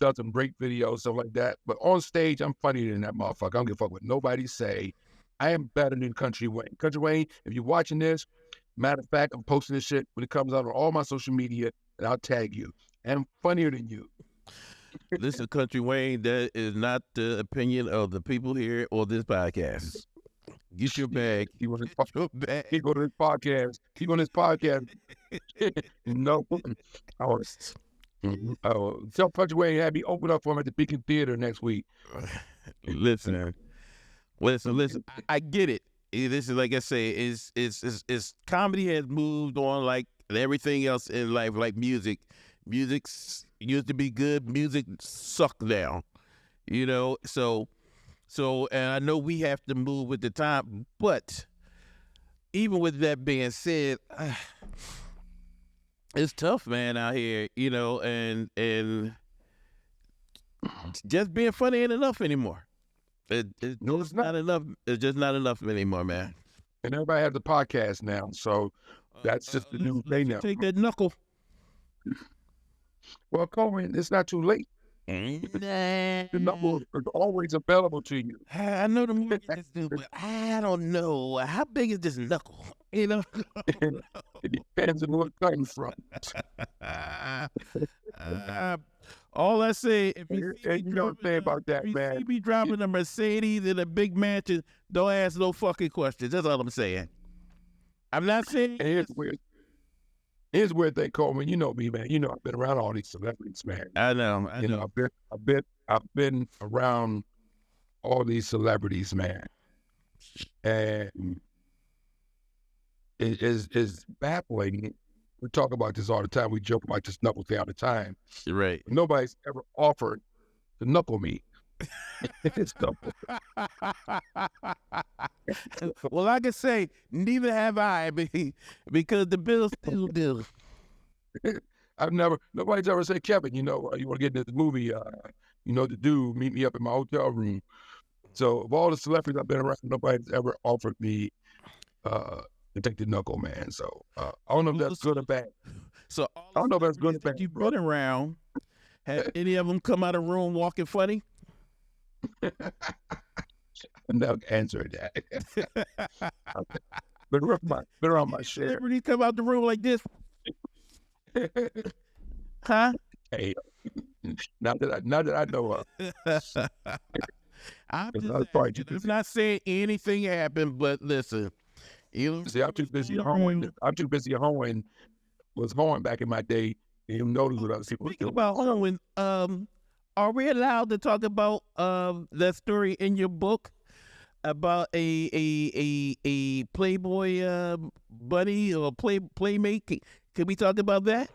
does some great videos, stuff like that. But on stage, I'm funnier than that motherfucker. I don't give a fuck what nobody say. I am better than Country Wayne. Country Wayne, if you're watching this, matter of fact, I'm posting this shit when it comes out on all my social media, and I'll tag you. And I'm funnier than you. Listen, Country Wayne, that is not the opinion of the people here or this podcast. Get your bag. He go to this podcast. No. Oh, tell Punch Away and have me open up for him at the Beacon Theater next week. Listen. I get it. This is like I say, is comedy has moved on like everything else in life, like music. Music used to be good. Music sucked now, So and I know we have to move with the time, but even with that being said, it's tough, man, out here, and just being funny ain't enough anymore. It's not enough. It's just not enough anymore, man. And everybody has a podcast now, so that's just the new thing now. Take that knuckle. Well, Coleman, it's not too late. The knuckle is always available to you. I know the movie is new, but I don't know. How big is this knuckle? It depends on where it comes from. All I say, if you see me driving a Mercedes in a big mansion, don't ask no fucking questions. That's all I'm saying. I'm not saying. Here's weird thing, Coleman. You know me, man. I've been around all these celebrities, man. I know. I've been around all these celebrities, man, and it is baffling. We talk about this all the time. We joke about this knuckle thing all the time. Right. Nobody's ever offered to knuckle me. It's knuckle. Well, like I say, neither have I, because the bill's still due. Nobody's ever said, Kevin, you want to get in this movie, the dude, meet me up in my hotel room. So of all the celebrities I've been around, nobody's ever offered me to take the knuckle, man. So I don't know if that's good or bad. So I don't know if that's good or bad. You've been around. Have any of them come out of the room walking funny? No answer that. Been around my share. Celebrities come out the room like this. Huh? Hey, not that I know of. I'm not saying anything happened, but listen. See, I'm too busy hoeing. Was hoeing back in my day. You notice what other people Speaking about hoeing, are we allowed to talk about that story in your book about a Playboy buddy or playmate? Can we talk about that?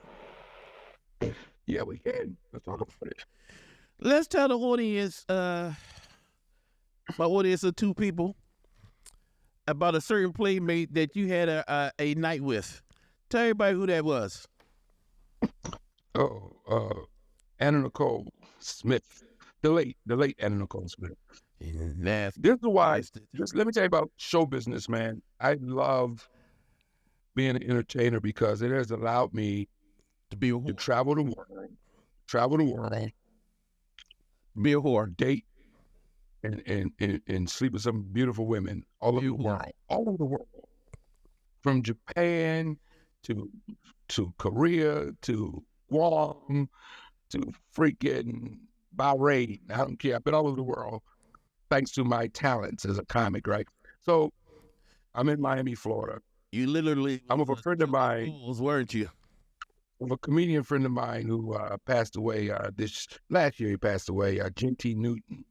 Yeah, we can. Let's talk about it. Let's tell the audience, my audience of two people, about a certain playmate that you had a night with. Tell everybody who that was. Anna Nicole Smith, the late Anna Nicole Smith. Nasty. This is why. Let me tell you about show business, man. I love being an entertainer because it has allowed me to travel the world, be a whore, date, and sleep with some beautiful women all over the world, from Japan to Korea to Guam to freaking Bahrain. I don't care. I've been all over the world thanks to my talents as a comic, right? So I'm in Miami, Florida. You literally. I'm with a friend of mine. Weren't you? With a comedian friend of mine who passed away this last year. He passed away. JT Newton,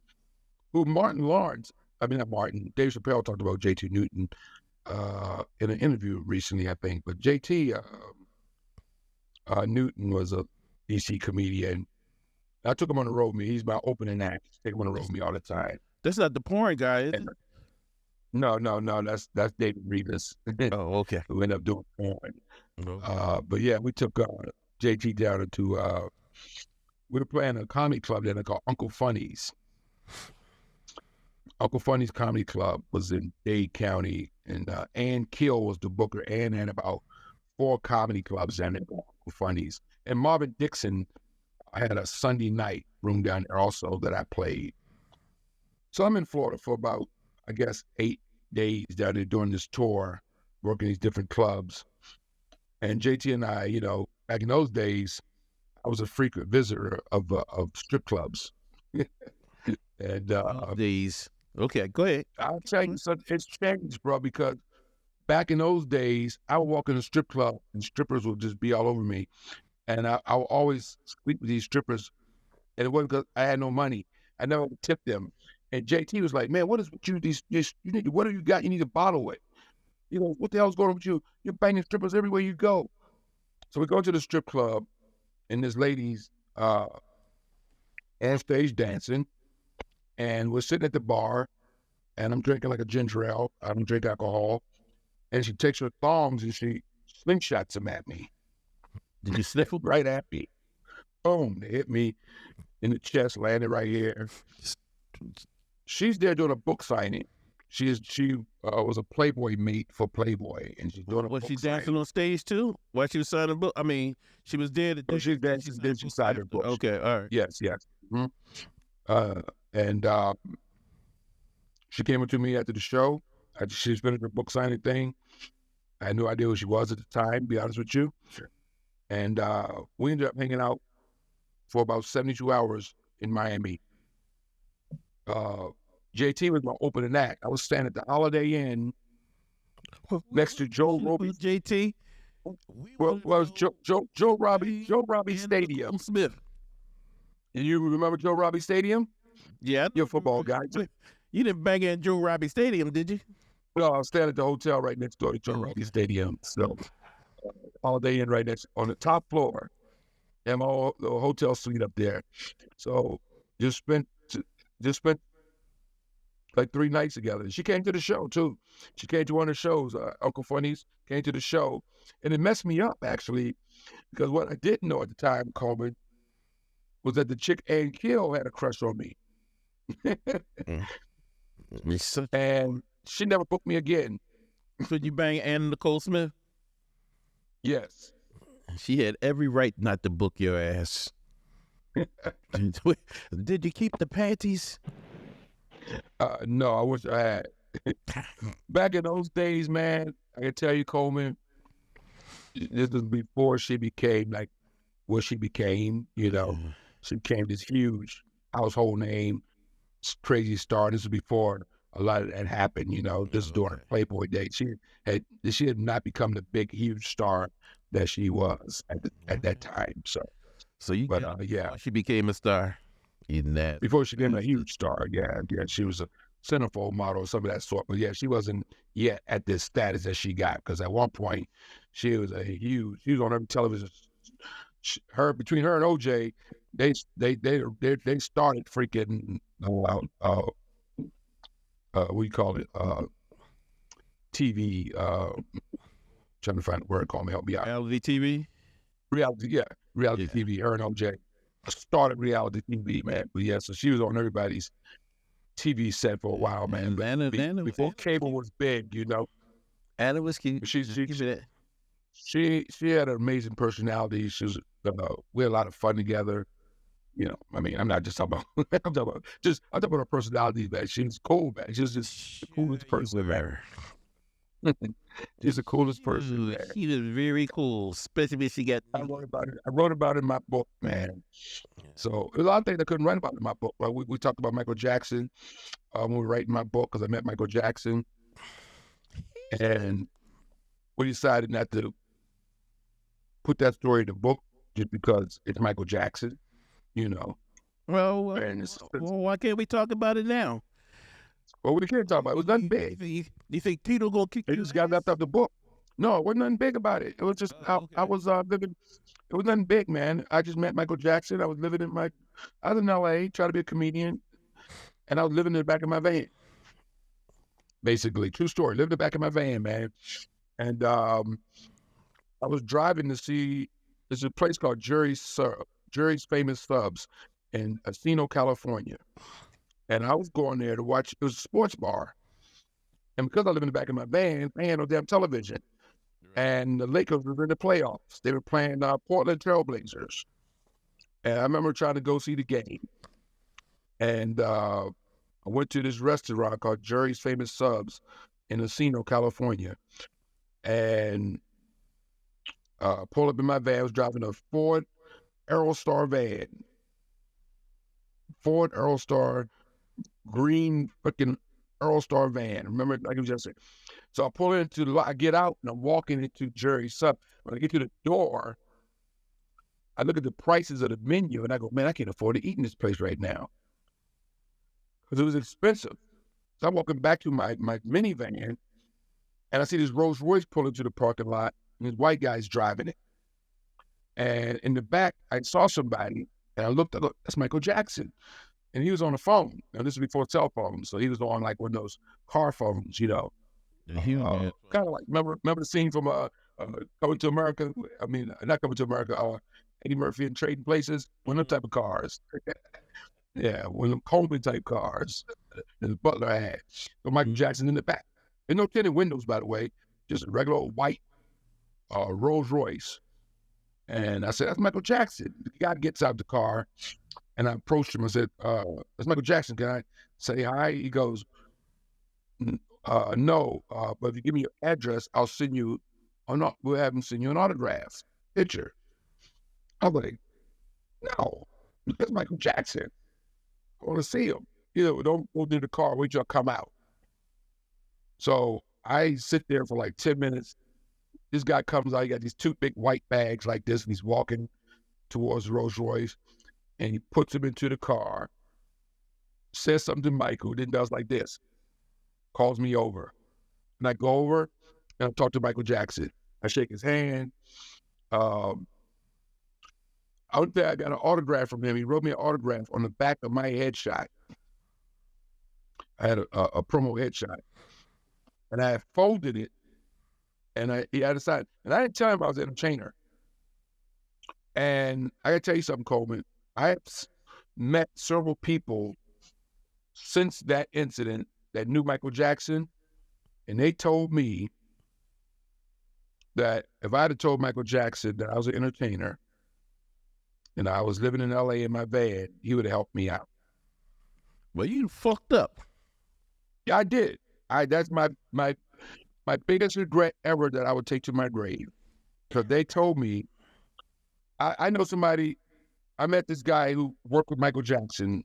who Dave Chappelle talked about JT Newton in an interview recently, I think. But JT Newton was a DC comedian. I took him on the road with me. He's my opening act. Take him on the road with me all the time. That's not the porn guy, is it? No. That's David Rivas. Oh, okay. Who ended up doing porn. Okay. But yeah, we took JT down to we were playing a comedy club there called Uncle Funny's. Uncle Funny's Comedy Club was in Dade County, and Ann Kill was the booker. Ann had about 4 comedy clubs down there, Uncle Funny's. And Marvin Dixon had a Sunday night room down there also that I played. So I'm in Florida for about, I guess, 8 days down there doing this tour, working these different clubs. And JT and I, back in those days, I was a frequent visitor of strip clubs. And these. Okay, go ahead. I'll tell you something. It's changed, bro, because back in those days, I would walk in a strip club and strippers would just be all over me. And I would always sleep with these strippers, and it wasn't because I had no money. I never tipped them. And JT was like, "Man, what is with you? You need, what do you got? You need a bottle with. You know, what the hell's going on with you? You're banging strippers everywhere you go." So we go to the strip club, and this lady's on stage dancing, and we're sitting at the bar, and I'm drinking like a ginger ale. I don't drink alcohol. And she takes her thongs and she slingshots them at me. Did you sniffle? Right at me. Boom, they hit me in the chest, landed right here. She's there doing a book signing. She was a Playboy mate for Playboy, and she's doing a book signing. Was she dancing on stage too? While she was signing a book? I mean, she was there to she's dancing. Then she signed her book. Okay, all right. Yes. Mm-hmm. And she came up to me after the show. She finished her book signing thing. I had no idea who she was at the time, to be honest with you. Sure. And we ended up hanging out for about 72 hours in Miami. JT was my opening act. I was standing at the Holiday Inn next to Joe Robbie. JT? Was Joe Robbie Stadium. Smith. And you remember Joe Robbie Stadium? Yeah. You're a football guy. You didn't bang at Joe Robbie Stadium, did you? No, I was standing at the hotel right next door to Joe Robbie Stadium. So Holiday Inn right next on the top floor. And the hotel suite up there. So just spent like 3 nights together. She came to the show too. She came to one of the shows. Uncle Funny's came to the show, and it messed me up actually, because what I didn't know at the time, Coleman, was that the chick Ann Kill had a crush on me. And she never booked me again. So you bang Ann Nicole Smith? Yes. She had every right not to book your ass. Did you keep the panties? No, I wish I had. Back in those days, man, I can tell you, Coleman, this was before she became like what she became, you know. She became this huge household name, crazy star. This was before a lot of that happened, you know. This is during her Playboy days. She had not become the big, huge star that she was at that time. So you, yeah, she became a star. Before she became a huge star, yeah, she was a centerfold model or some of that sort. But yeah, she wasn't yet at this status that she got, because at one point she was on every television. Between her and OJ, they started freaking what do you call it? TV. Trying to find a word. Call me, help me out. Reality TV. Reality TV. Her and OJ started reality TV, man. But yeah, so she was on everybody's TV set for a while, man. Before cable was big, you know. Anna was cute. She had an amazing personality. She was we had a lot of fun together. You know, I mean, I'm not just talking about I'm talking about her personality, man. She was cool, man. She was just the coolest person ever. She's the coolest person, man. She was very cool, especially when she got. I wrote about it in my book, man. So there's a lot of things I couldn't write about in my book. Right? We talked about Michael Jackson when we were writing my book, because I met Michael Jackson, and we decided not to put that story in the book just because it's Michael Jackson, you know. Well, why can't we talk about it now? Well, we can't talk about it. It was nothing big. You think Tito gonna kick you? They just got left out the book. No, it wasn't nothing big about it. It was just I was living. It was nothing big, man. I just met Michael Jackson. I was living I was in L.A. trying to be a comedian, and I was living in the back of my van. Basically, true story. Lived in the back of my van, man. And I was driving to see. There's a place called Jerry's Famous Subs in Encino, California. And I was going there to watch. It was a sports bar. And because I live in the back of my van, I had no damn television. And the Lakers were in the playoffs. They were playing Portland Trailblazers. And I remember trying to go see the game. And I went to this restaurant called Jerry's Famous Subs in Encino, California. And pulled up in my van. I was driving a Ford Aerostar van. Ford Aerostar, green freaking Aerostar van. Remember, like it was yesterday. So I pull into the lot, I get out, and I'm walking into Jerry's Sub. When I get to the door, I look at the prices of the menu and I go, man, I can't afford to eat in this place right now. Because it was expensive. So I'm walking back to my minivan and I see this Rolls Royce pull into the parking lot and this white guy's driving it. And in the back, I saw somebody and I looked, that's Michael Jackson. And he was on the phone. Now, this is before cell phones. So he was on like one of those car phones, you know. Kind of like, remember the scene from Coming to America? I mean, not Coming to America, Eddie Murphy and Trading Places, one of them type of cars. Yeah, one of them Coleman type cars that the butler had. So Michael Jackson in the back. There's no tinted windows, by the way, just a regular old white Rolls Royce. And I said, that's Michael Jackson. The guy gets out the car, and I approached him. I said, that's Michael Jackson. Can I say hi? He goes, no, but if you give me your address, I'll send you, we'll have him send you an autograph picture. I'm like, no, that's Michael Jackson. I want to see him. You know, don't go near the car, wait till I come out. So I sit there for like 10 minutes. This guy comes out, he got these two big white bags like this, and he's walking towards Rolls Royce, and he puts them into the car, says something to Michael, then does like this, calls me over. And I go over, and I talk to Michael Jackson. I shake his hand. Out there, I got an autograph from him. He wrote me an autograph on the back of my headshot. I had a promo headshot. And I folded it, and he had a sign. And I didn't tell him I was an entertainer. And I got to tell you something, Coleman. I have met several people since that incident that knew Michael Jackson, and they told me that if I had told Michael Jackson that I was an entertainer and I was living in L.A. in my van, he would have helped me out. Well, you fucked up. Yeah, I did. That's my biggest regret ever that I would take to my grave. Because they told me, I know somebody, I met this guy who worked with Michael Jackson,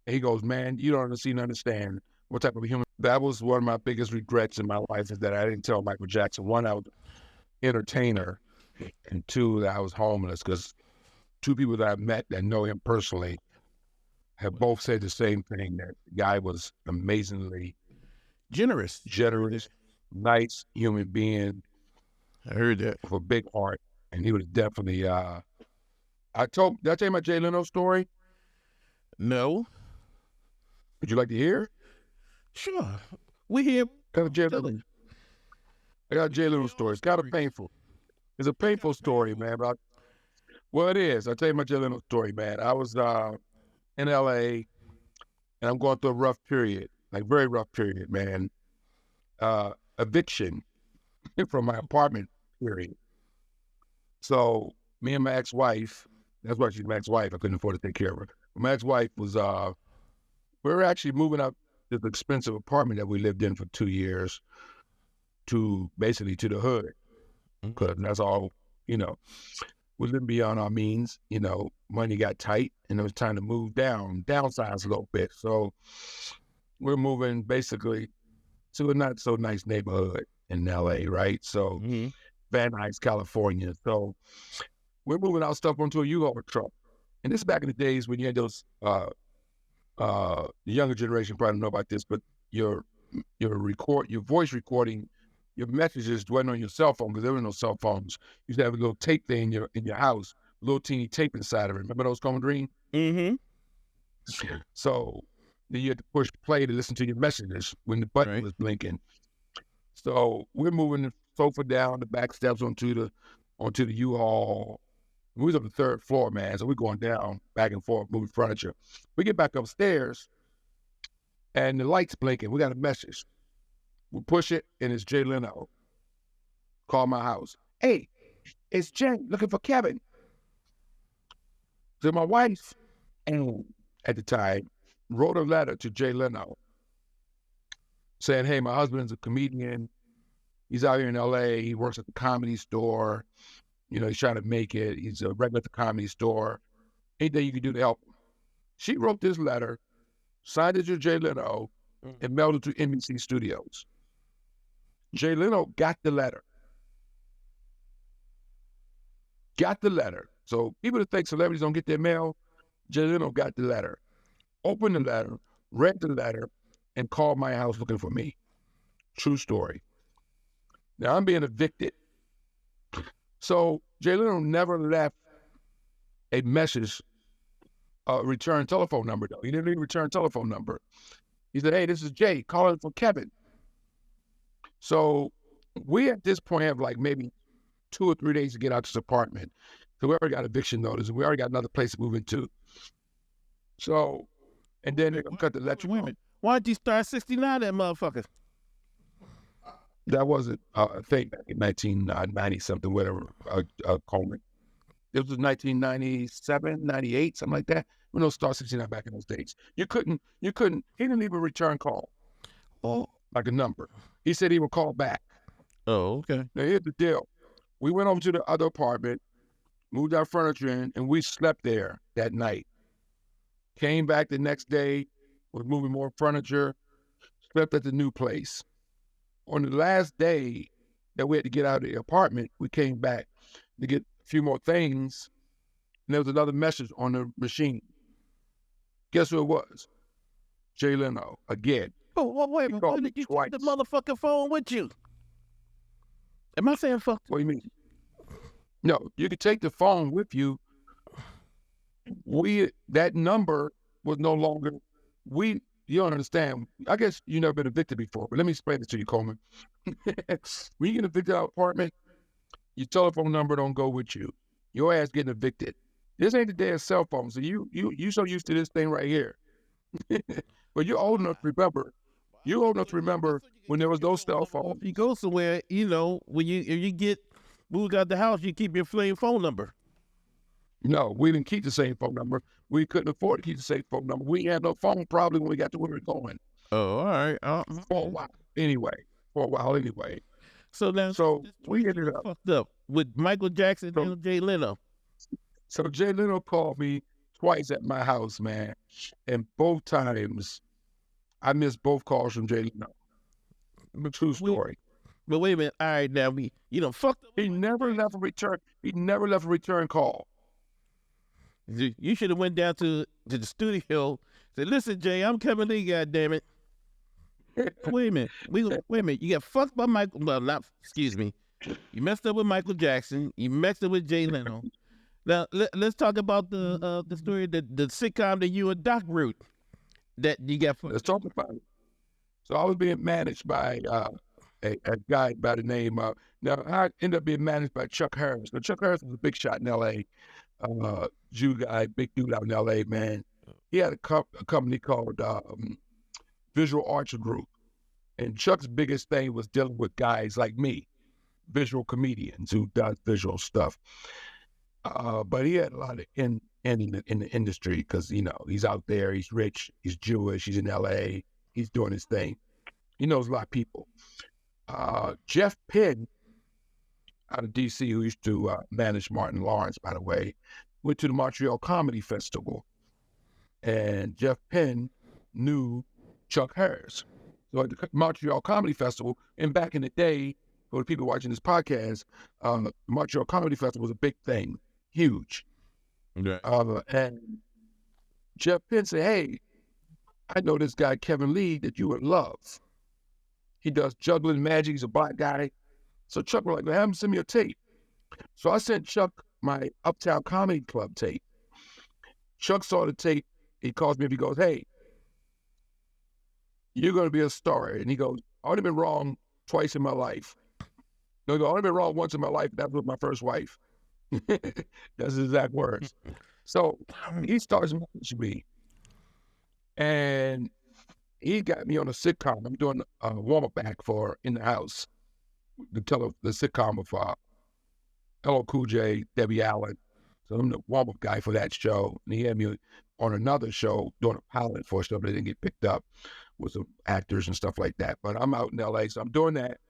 and he goes, man, you don't understand what type of human. That was one of my biggest regrets in my life, is that I didn't tell Michael Jackson, one, I was an entertainer, and two, that I was homeless, because two people that I met that know him personally have both said the same thing, that the guy was amazingly generous, nice human being. I heard that. With a big heart. And he was definitely, did I tell you my Jay Leno story? No. Would you like to hear? Sure. We hear. I got a Jay Leno story. It's kind of painful. It's a painful story, man. But well, it is. I'll tell you my Jay Leno story, man. I was in L.A., and I'm going through a rough period, like very rough period, man. Eviction from my apartment period. So me and my ex-wife, that's why she's my ex-wife. I couldn't afford to take care of her. My ex-wife was, we were actually moving up this expensive apartment that we lived in for 2 years to basically to the hood. Because that's all, you know, we lived beyond our means, you know, money got tight and it was time to move downsize a little bit. So we're moving basically to a not so nice neighborhood in LA, right? So Van Nuys, California. So we're moving our stuff onto a U-Haul truck. And this is back in the days when you had those, the younger generation probably don't know about this, but your voice recording, your messages wasn't on your cell phone, because there were no cell phones. You used to have a little tape thing in your house, a little teeny tape inside of it. Remember those, Coleman Gene? Mm-hmm. So then you had to push play to listen to your messages when the button was blinking. So we're moving the sofa down the back steps onto the U-Haul. We was on the third floor, man. So we're going down, back and forth, moving furniture. We get back upstairs, and the light's blinking. We got a message. We push it, and it's Jay Leno. Call my house. Hey, it's Jay looking for Kevin. So my wife, and at the time, wrote a letter to Jay Leno saying, hey, my husband's a comedian. He's out here in L.A. He works at the Comedy Store. You know, he's trying to make it. He's a regular at the Comedy Store. Anything you can do to help him. She wrote this letter, signed it to Jay Leno, and mailed it to NBC Studios. Jay Leno got the letter. So people that think celebrities don't get their mail, Jay Leno got the letter, opened the letter, read the letter, and called my house looking for me. True story. Now I'm being evicted. So Jay Leno never left a message, return telephone number though. He didn't leave a return telephone number. He said, "Hey, this is Jay calling for Kevin." So we at this point have like maybe 2 or 3 days to get out this apartment. So we already got eviction notice, and we already got another place to move into. So, and then they're gonna cut the electric. Why did you start 69 that motherfucker? That wasn't a thing back in 1990 something, whatever. Coleman. It was 1997, 98, something like that. We don't start 69 back in those days. You couldn't. He didn't leave a return call. Oh, like a number. He said he would call back. Oh, okay. Now here's the deal. We went over to the other apartment, moved our furniture in, and we slept there that night. Came back the next day, was moving more furniture, slept at the new place. On the last day that we had to get out of the apartment, we came back to get a few more things, and there was another message on the machine. Guess who it was? Jay Leno, again. Oh, wait a minute. Why did you take the motherfucking phone with you? Am I saying fuck? What do you mean? No, you could take the phone with you. That number was no longer, you don't understand. I guess you never been evicted before, but let me explain this to you, Coleman. When you get evicted out of apartment, your telephone number don't go with you. Your ass getting evicted. This ain't the day of cell phones, so you so used to this thing right here. But you're old enough to remember. You're old enough to remember when there was no cell phone. If you go somewhere, when if you get moved out the house, you keep your flame phone number. No, we didn't keep the same phone number. We couldn't afford to keep the same phone number. We had no phone probably when we got to where we were going. Oh, all right. For a while, anyway. So now, we ended up fucked up with Michael Jackson and Jay Leno. So Jay Leno called me twice at my house, man, and both times I missed both calls from Jay Leno. True story. But wait a minute. All right, now fucked up. He never left a return call. You should have went down to the studio. Said, "Listen, Jay, I'm coming in. Goddammit." Wait a minute. Wait a minute. You got fucked by Michael. Well, excuse me. You messed up with Michael Jackson. You messed up with Jay Leno. Now let's talk about the story, the sitcom that you and Doc wrote that you got. Let's talk about it. So I was being managed by a guy by the name of. Now I ended up being managed by Chuck Harris. Now Chuck Harris was a big shot in L.A. Jew guy, big dude out in L.A. Man. He had a company called Visual Arts Group, and Chuck's biggest thing was dealing with guys like me, visual comedians who does visual stuff. But he had a lot of in the industry because he's out there, he's rich, he's Jewish, he's in L.A., he's doing his thing. He knows a lot of people. Jeff Penn out of D.C., who used to manage Martin Lawrence, by the way, went to the Montreal Comedy Festival, and Jeff Penn knew Chuck Harris. So at the Montreal Comedy Festival, and back in the day, for the people watching this podcast, the Montreal Comedy Festival was a big thing, huge. Okay. And Jeff Penn said, "Hey, I know this guy, Kevin Lee, that you would love. He does juggling magic. He's a black guy." So Chuck was like, "Well, have him send me a tape." So I sent Chuck my Uptown Comedy Club tape. Chuck saw the tape. He calls me up. He goes, "Hey, you're going to be a star." And he goes, "I've only been wrong twice in my life." No, he goes, "I've only been wrong once in my life. That was with my first wife." That's his exact words. So he starts messaging me. And he got me on a sitcom. I'm doing a warm-up act for In the House, the sitcom of LL Cool J, Debbie Allen. So I'm the warm-up guy for that show. And he had me on another show doing a pilot for a show that didn't get picked up with some actors and stuff like that. But I'm out in L.A., so I'm doing that.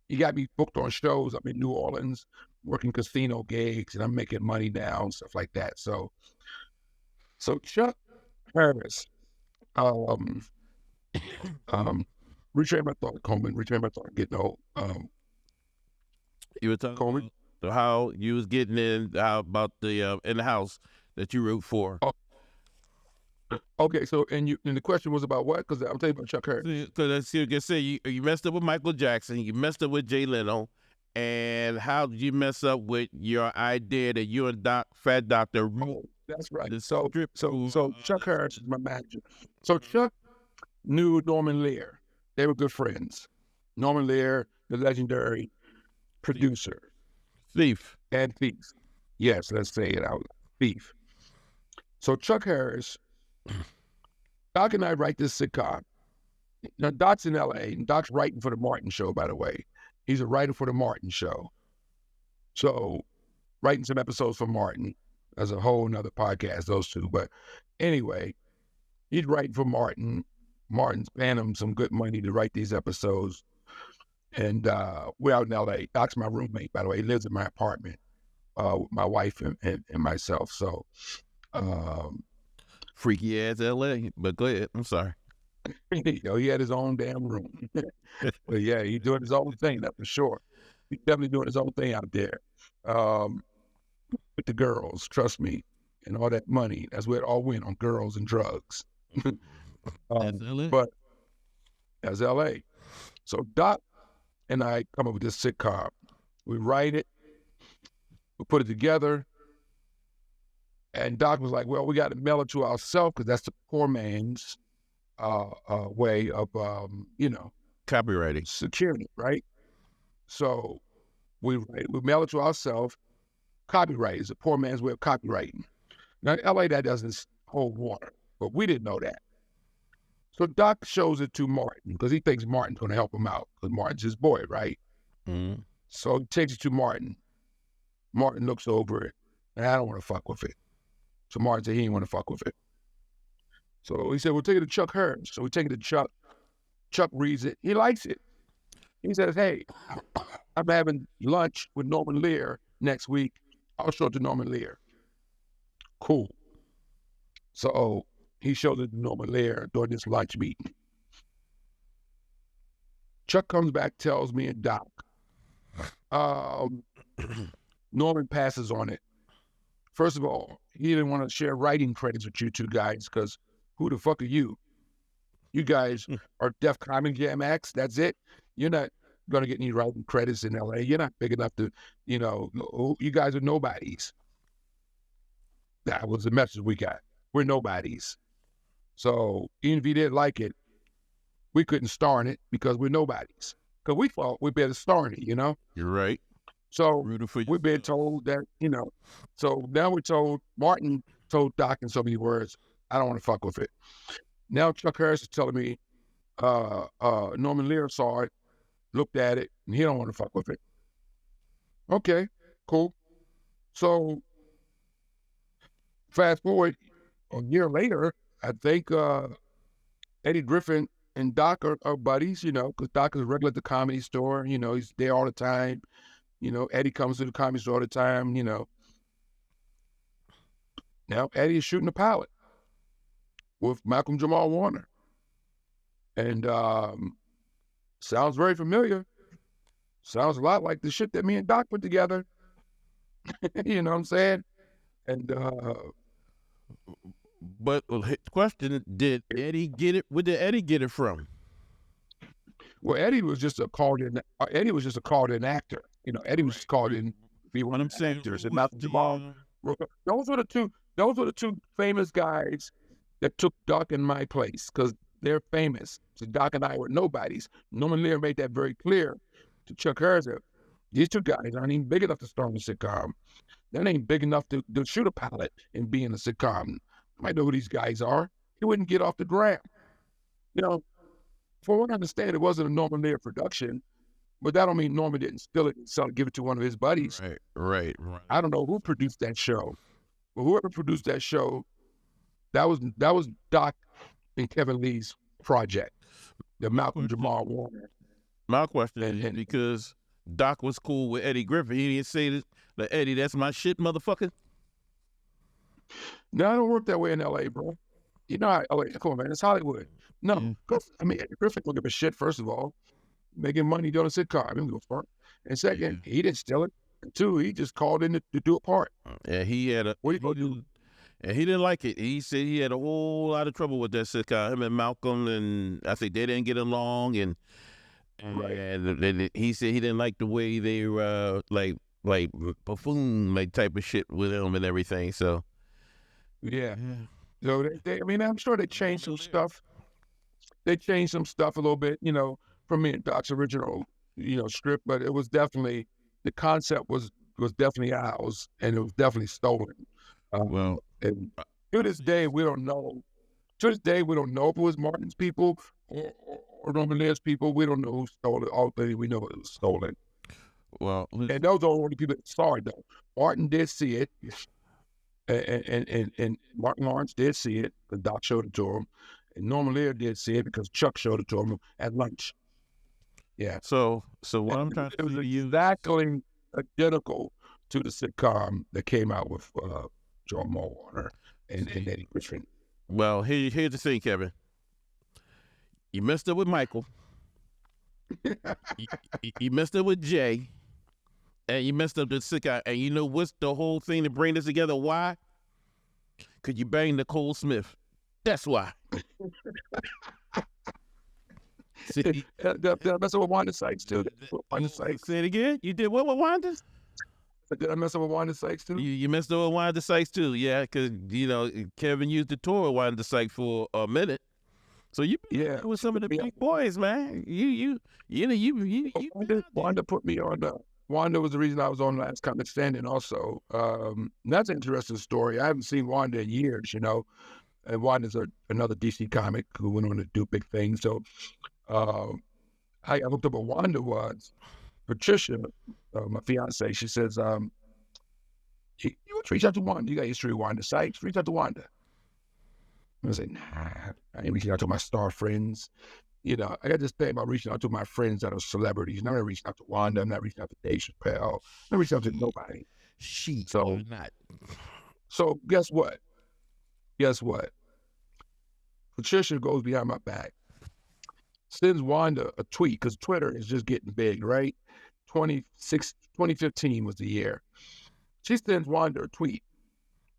He got me booked on shows. I'm in New Orleans, working casino gigs, and I'm making money now and stuff like that. So Chuck Harris, retrain my thought, Coleman. Retrain my thought. Getting old. You were talking Coleman. how you was getting in, how about the in the house that you root for. Okay, so and the question was about what? Because I'm telling you about Chuck Harris. Because you can say you messed up with Michael Jackson, you messed up with Jay Leno, and how did you mess up with your idea that you and Fat Doctor? Oh, that's right. So Chuck Harris is my manager. So Chuck knew Norman Lear. They were good friends. Norman Lear, the legendary producer, thief. Yes, let's say it out. Thief. So Chuck Harris. Doc and I write this sitcom. Now, Doc's in L.A., and Doc's writing for the Martin Show, by the way. He's a writer for the Martin Show. So, writing some episodes for Martin. That's a whole nother podcast, those two. But anyway, he's writing for Martin. Martin's paying him some good money to write these episodes. And we're out in L.A. Doc's my roommate, by the way. He lives in my apartment with my wife and myself. So, freaky ass L.A., but go ahead. I'm sorry. He had his own damn room. But yeah, he's doing his own thing, that's for sure. He's definitely doing his own thing out there. With the girls, trust me, and all that money. That's where it all went, on girls and drugs. That's L.A. But that's L.A. So Doc and I come up with this sitcom. We write it, we put it together. And Doc was like, well, we got to mail it to ourselves because that's the poor man's way of, copywriting. Security, right? So we mail it to ourselves. Copyright is the poor man's way of copywriting. Now, in L.A., that doesn't hold water, but we didn't know that. So Doc shows it to Martin because he thinks Martin's going to help him out because Martin's his boy, right? Mm-hmm. So he takes it to Martin. Martin looks over it, and I don't want to fuck with it. So Martin said he didn't want to fuck with it. So he said, we'll take it to Chuck Harris. So we take it to Chuck. Chuck reads it. He likes it. He says, hey, I'm having lunch with Norman Lear next week. I'll show it to Norman Lear. Cool. So he shows it to Norman Lear during this lunch meeting. Chuck comes back, tells me and Doc. Norman passes on it. First of all, he didn't want to share writing credits with you two guys because who the fuck are you? You guys are Def Comedy Jam acts. That's it. You're not going to get any writing credits in L.A. You're not big enough to, you guys are nobodies. That was the message we got. We're nobodies. So even if he didn't like it, we couldn't star in it because we're nobodies. Because we thought we better star in it, You're right. So we've been told that, so now we're told, Martin told Doc in so many words, I don't want to fuck with it. Now Chuck Harris is telling me Norman Lear saw it, looked at it, and he don't want to fuck with it. Okay, cool. So fast forward a year later, I think Eddie Griffin and Doc are buddies, because Doc is regular at the Comedy Store. He's there all the time. Eddie comes to the Comedy Store all the time, Now Eddie is shooting a pilot with Malcolm Jamal Warner. And sounds very familiar. Sounds a lot like the shit that me and Doc put together. You know what I'm saying? And but question, did Eddie get it? Where did Eddie get it from? Well, Eddie was just a called-in. Eddie was just a called-in actor. Eddie was called in. Be one of them actors. And Malcolm Jamal. Those were the two famous guys that took Doc in my place because they're famous. So Doc and I were nobodies. Norman Lear made that very clear to Chuck Harris. These two guys aren't even big enough to star in a sitcom. They ain't big enough to shoot a pilot and be in a sitcom. I might know who these guys are. He wouldn't get off the ground. For what I understand, it wasn't a Norman Lear production, but that don't mean Norman didn't steal it and give it to one of his buddies. Right. I don't know who produced that show, but whoever produced that show, that was Doc and Kevin Lee's project, the Malcolm Jamal Warner. My question is because Doc was cool with Eddie Griffin, he didn't say that Eddie, that's my shit, motherfucker. No, I don't work that way in L.A., bro. How LA, come on, man, it's Hollywood. No, Eddie Griffin don't give a shit, first of all. Making money doing a sitcom, he don't give a fuck. And second, he didn't steal it. Two, he just called in to do a part. And he had what are you gonna do? And he didn't like it. He said he had a whole lot of trouble with that sitcom. Him and Malcolm, and I think they didn't get along. And he said he didn't like the way they were like buffoon like type of shit with him and everything. So yeah. So I mean, I'm sure they changed some stuff. They changed some stuff a little bit, from me and Doc's original, script. But it was definitely, the concept was definitely ours, and it was definitely stolen. And to this day, we don't know. To this day, we don't know if it was Martin's people or Norman Lear's people. We don't know who stole it. All things we know it was stolen. Well, and those are the only people that saw it, though. Martin did see it, and Martin Lawrence did see it. The Doc showed it to him, and Norman Lear did see it because Chuck showed it to him at lunch. Yeah. So what I'm trying to say, it was exactly identical to the sitcom that came out with Joe Warner and Eddie Griffin. Well, here's the thing, Kevin. You messed up with Michael. you messed up with Jay. And you messed up the sitcom. And you know what's the whole thing to bring this together? Why? Because you banged Nicole Smith. That's why. See, did I mess up with Wanda Sykes too? Wanda Sykes. Say it again. You did what with Wanda? Did I mess up with Wanda Sykes too? You messed up with Wanda Sykes too, yeah. Because Kevin used the tour with Wanda Sykes for a minute, so you with some of the big boys, man. Wanda put me on. Wanda was the reason I was on Last Comic Standing. Also, that's an interesting story. I haven't seen Wanda in years, and Wanda's another DC comic who went on to do big things. So. I looked up what Wanda was. Patricia, my fiance, she says, you want to reach out to Wanda? You got history with Wanda Sykes? Reach out to Wanda. I was like, nah, I ain't reaching out to my star friends. I got this thing about reaching out to my friends that are celebrities. I'm not reaching out to Wanda. I'm not reaching out to Dave Chappelle. I'm not reaching out to nobody. So guess what? Patricia goes behind my back. Sends Wanda a tweet, because Twitter is just getting big, right? 2015 was the year. She sends Wanda a tweet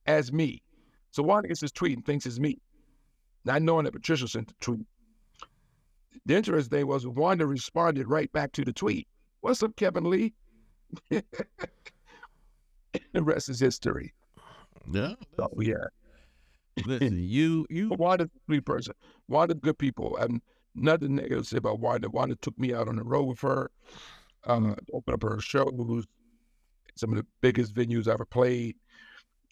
as me. So Wanda gets this tweet and thinks it's me, not knowing that Patricia sent the tweet. The interesting thing was Wanda responded right back to the tweet. What's up, Kevin Lee? The rest is history. Yeah. So, yeah. Listen, you. Wanda's a sweet person. Wanda's good people. Nothing negative to say about Wanda. Wanda took me out on the road with her, opened up her shows, some of the biggest venues I ever played.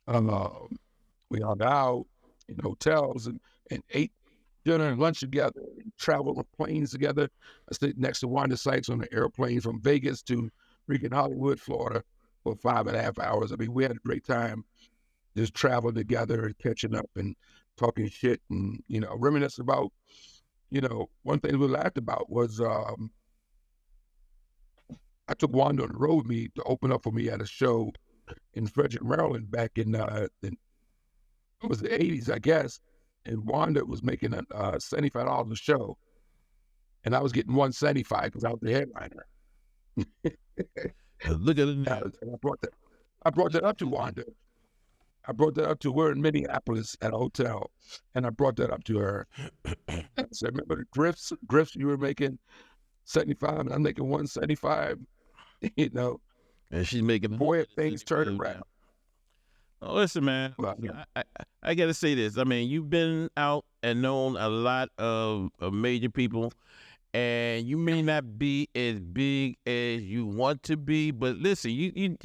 We hung out in hotels and ate dinner and lunch together, and traveled on planes together. I stayed next to Wanda Sykes on the airplane from Vegas to freaking Hollywood, Florida for 5.5 hours. I mean, we had a great time just traveling together and catching up and talking shit and, reminiscing about. One thing we laughed about was I took Wanda on the road with me to open up for me at a show in Frederick, Maryland back in it was the 80s, I guess. And Wanda was making $75 a show. And I was getting $175 because I was the headliner. Look at it now. I brought that up to Wanda. We're in Minneapolis at a hotel, and I brought that up to her. I said, remember the grifts you were making $75, and I'm making $175, And she's making boy, things turn around. Oh, listen, man. Well, yeah. I got to say this. I mean, you've been out and known a lot of major people, and you may not be as big as you want to be, but listen, you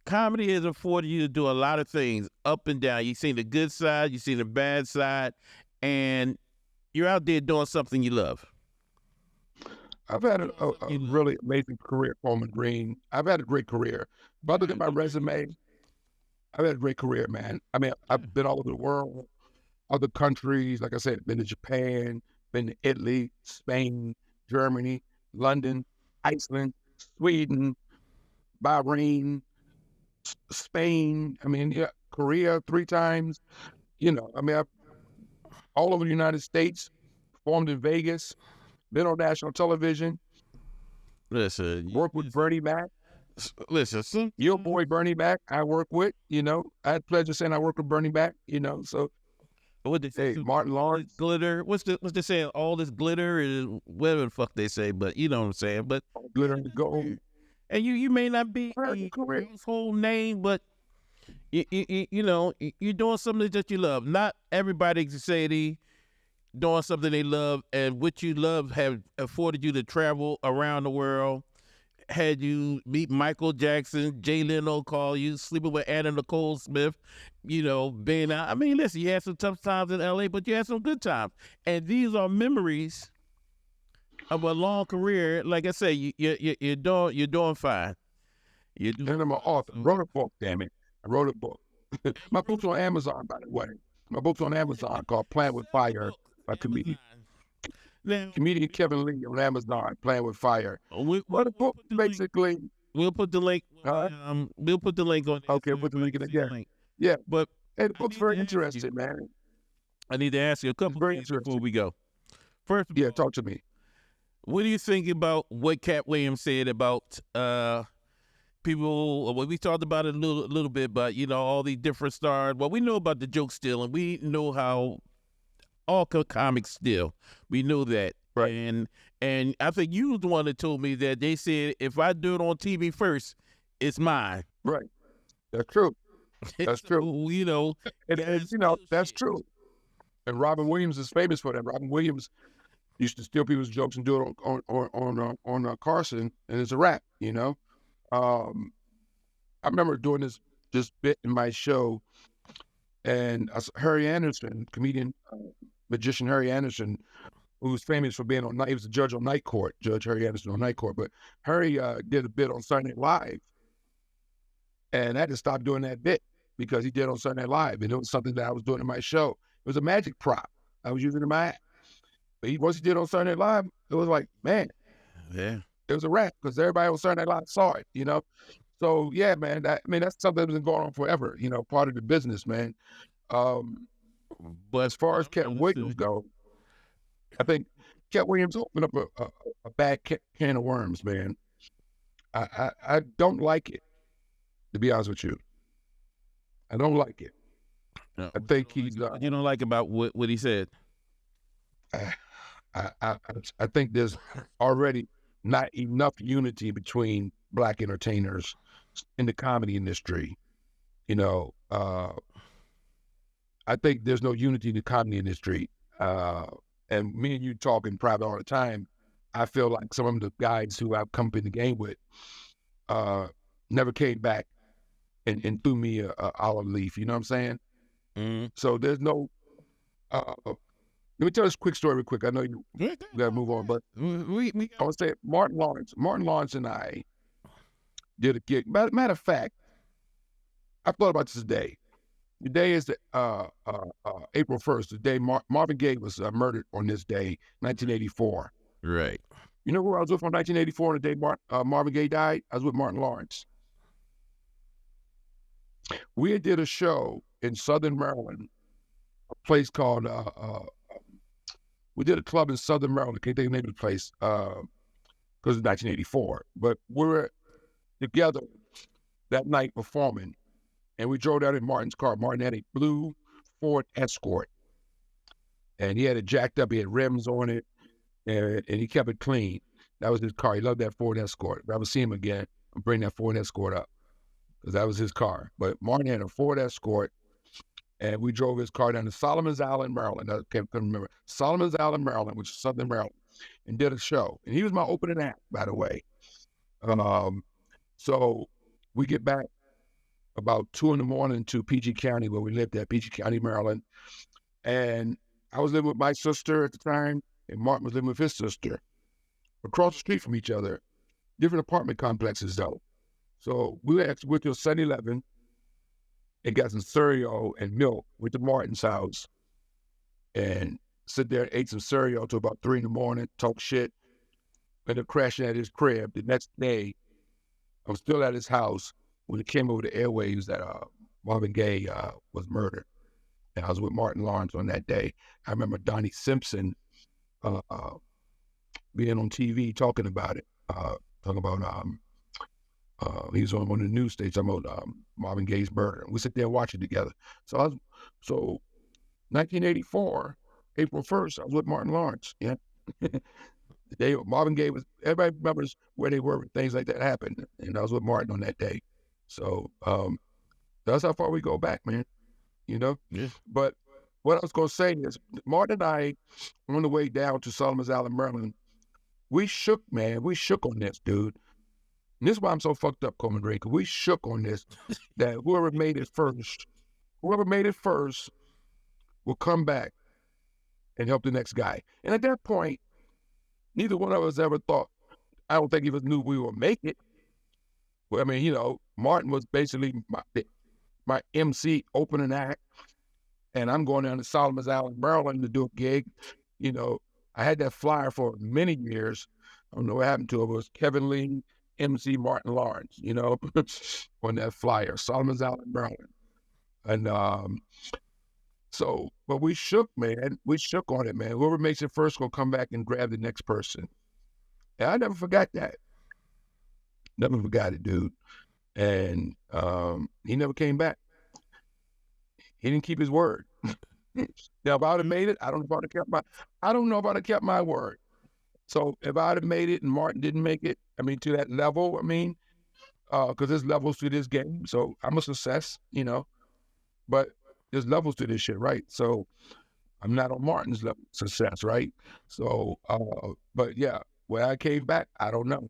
comedy has afforded you to do a lot of things up and down. You've seen the good side, you've seen the bad side, and you're out there doing something you love. I've had a really amazing career, Coleman Gene. I've had a great career. If I look at my resume, I've had a great career, man. I mean, I've been all over the world, other countries. Like I said, been to Japan, been to Italy, Spain, Germany, London, Iceland, Sweden, Bahrain, Spain. I mean, Korea 3 times. I've all over the United States, performed in Vegas, been on national television. Listen, worked with Bernie Mac, Listen, your boy Bernie Mac, I work with, I had pleasure saying I work with Bernie Mac, so what they say, Martin Lawrence. Glitter. What's they saying? All this glitter is whatever the fuck they say, but you know what I'm saying. But glitter and gold. And you may not be a household name, but you're doing something that you love. Not everybody can say they doing something they love, and what you love have afforded you to travel around the world. Had you meet Michael Jackson, Jay Leno call you, sleeping with Anna Nicole Smith, being out. I mean, listen, you had some tough times in LA, but you had some good times. And these are memories of a long career. Like I say, you're doing fine. And I'm an author. Wrote a book, damn it. I wrote a book. My book's on Amazon, by the way. My book's on Amazon called Playing with Fire by comedian Kevin Lee on Amazon, Playing with Fire. Well, the book basically. We'll put the link. We'll put the link on. Okay, we'll put the link in again. Yeah, but the book's very interesting, man. I need to ask you a couple things before we go. First, talk to me. What do you think about what Cat Williams said about people? Well, we talked about it a little bit, but all these different stars. Well, we know about the joke stealing. We know how all comics steal. We know that, right? And I think you was the one that told me that they said if I do it on TV first, it's mine. Right. That's true. That's true. That's true. And Robin Williams is famous for that. Robin Williams used to steal people's jokes and do it on Carson, and it's a rap. I remember doing this bit in my show, and Harry Anderson, comedian, magician Harry Anderson, who was famous for being he was a judge on Night Court, Judge Harry Anderson on Night Court. But Harry did a bit on Sunday Night Live, and I had to stop doing that bit because he did on Sunday Night Live, and it was something that I was doing in my show. It was a magic prop I was using in my act. But once he did on Sunday Night Live, it was like, man, yeah, it was a wrap because everybody on Sunday Night Live saw it, So yeah, man, that's something that's been going on forever, part of the business, man. But as far as Cat Williams go, I think Cat Williams opened up a bad can of worms, man. I don't like it, to be honest with you. I don't like it. No, I think he's. You don't like about what he said? I think there's already not enough unity between Black entertainers in the comedy industry. I think there's no unity in the comedy industry. And me and you talk in private all the time. I feel like some of the guys who I've come in the game with never came back and threw me a olive leaf. You know what I'm saying? Mm-hmm. So there's no. Let me tell this quick story real quick. I know you got to move on, but I want to say Martin Lawrence and I did a gig. Matter of fact, I thought about this today. The day is April 1st, the day Marvin Gaye was murdered on this day, 1984. Right. You know who I was with on 1984 on the day Marvin Gaye died? I was with Martin Lawrence. We did a show in Southern Maryland, a place called, we did a club in Southern Maryland. I can't think of the name of the place because it's 1984. But we were together that night performing. And we drove down in Martin's car. Martin had a blue Ford Escort. And he had it jacked up. He had rims on it. And he kept it clean. That was his car. He loved that Ford Escort. If I ever see him again, I'll bring that Ford Escort up. Because that was his car. But Martin had a Ford Escort. And we drove his car down to Solomon's Island, Maryland. I can't remember. Solomon's Island, Maryland, which is Southern Maryland. And did a show. And he was my opening act, by the way. So we get back about 2 a.m. to PG County, where we lived at, PG County, Maryland. And I was living with my sister at the time, and Martin was living with his sister. Across the street from each other, different apartment complexes, though. So we went to 7-Eleven and got some cereal and milk, went to Martin's house, and sit there and ate some cereal till about 3 a.m, talk shit, ended up crashing at his crib. The next day, I was still at his house when it came over the airwaves that Marvin Gaye was murdered. And I was with Martin Lawrence on that day. I remember Donnie Simpson being on TV talking about it, talking about He was on one of the news stations about Marvin Gaye's murder. We sit there and watch it together. So 1984, April 1st, I was with Martin Lawrence. Yeah. The day Marvin Gaye was, everybody remembers where they were when things like that happened. And I was with Martin on that day. So that's how far we go back, man. Yeah. But what I was going to say is, Martin and I, on the way down to Solomon's Island, Maryland, we shook, man. We shook on this, dude. And this is why I'm so fucked up, Coleman Gene, because we shook on this, that whoever made it first will come back and help the next guy. And at that point, neither one of us ever thought, I don't think even knew we would make it. Well, I mean, Martin was basically my MC opening act, and I'm going down to Solomon's Island, Maryland to do a gig. I had that flyer for many years. I don't know what happened to it. It was Kevin Lee, MC Martin Lawrence, on that flyer, Solomon's Island, Maryland. And but we shook, man. We shook on it, man. Whoever makes it first will come back and grab the next person. And I never forgot that. Never forgot it, dude. And he never came back. He didn't keep his word. Now, if I would have made it, I don't know if I'd have kept my word. So if I'd have made it and Martin didn't make it, to that level, because there's levels to this game. So I'm a success, but there's levels to this shit, right? So I'm not on Martin's level of success, right? So, but yeah, when I came back, I don't know.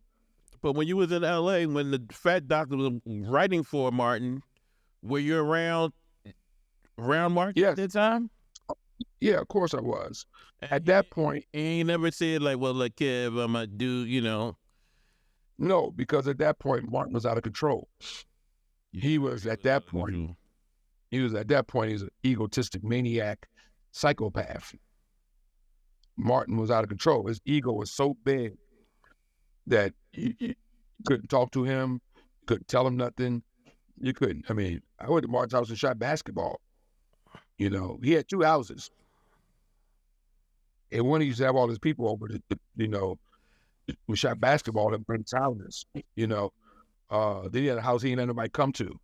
But when you was in L.A., when the Fat Doctor was writing for Martin, were you around Martin at that time? Yeah, of course I was. At that point. And he never said, like, well, look, Kev, I'm a dude, No, because at that point, Martin was out of control. He was at that point, he's an egotistic maniac, psychopath. Martin was out of control. His ego was so big that you couldn't talk to him, couldn't tell him nothing. You couldn't. I went to Martin's house and shot basketball. He had 2 houses. And one, he used to have all his people over to, we shot basketball at Brent's houses, Then he had a house he didn't let nobody come to,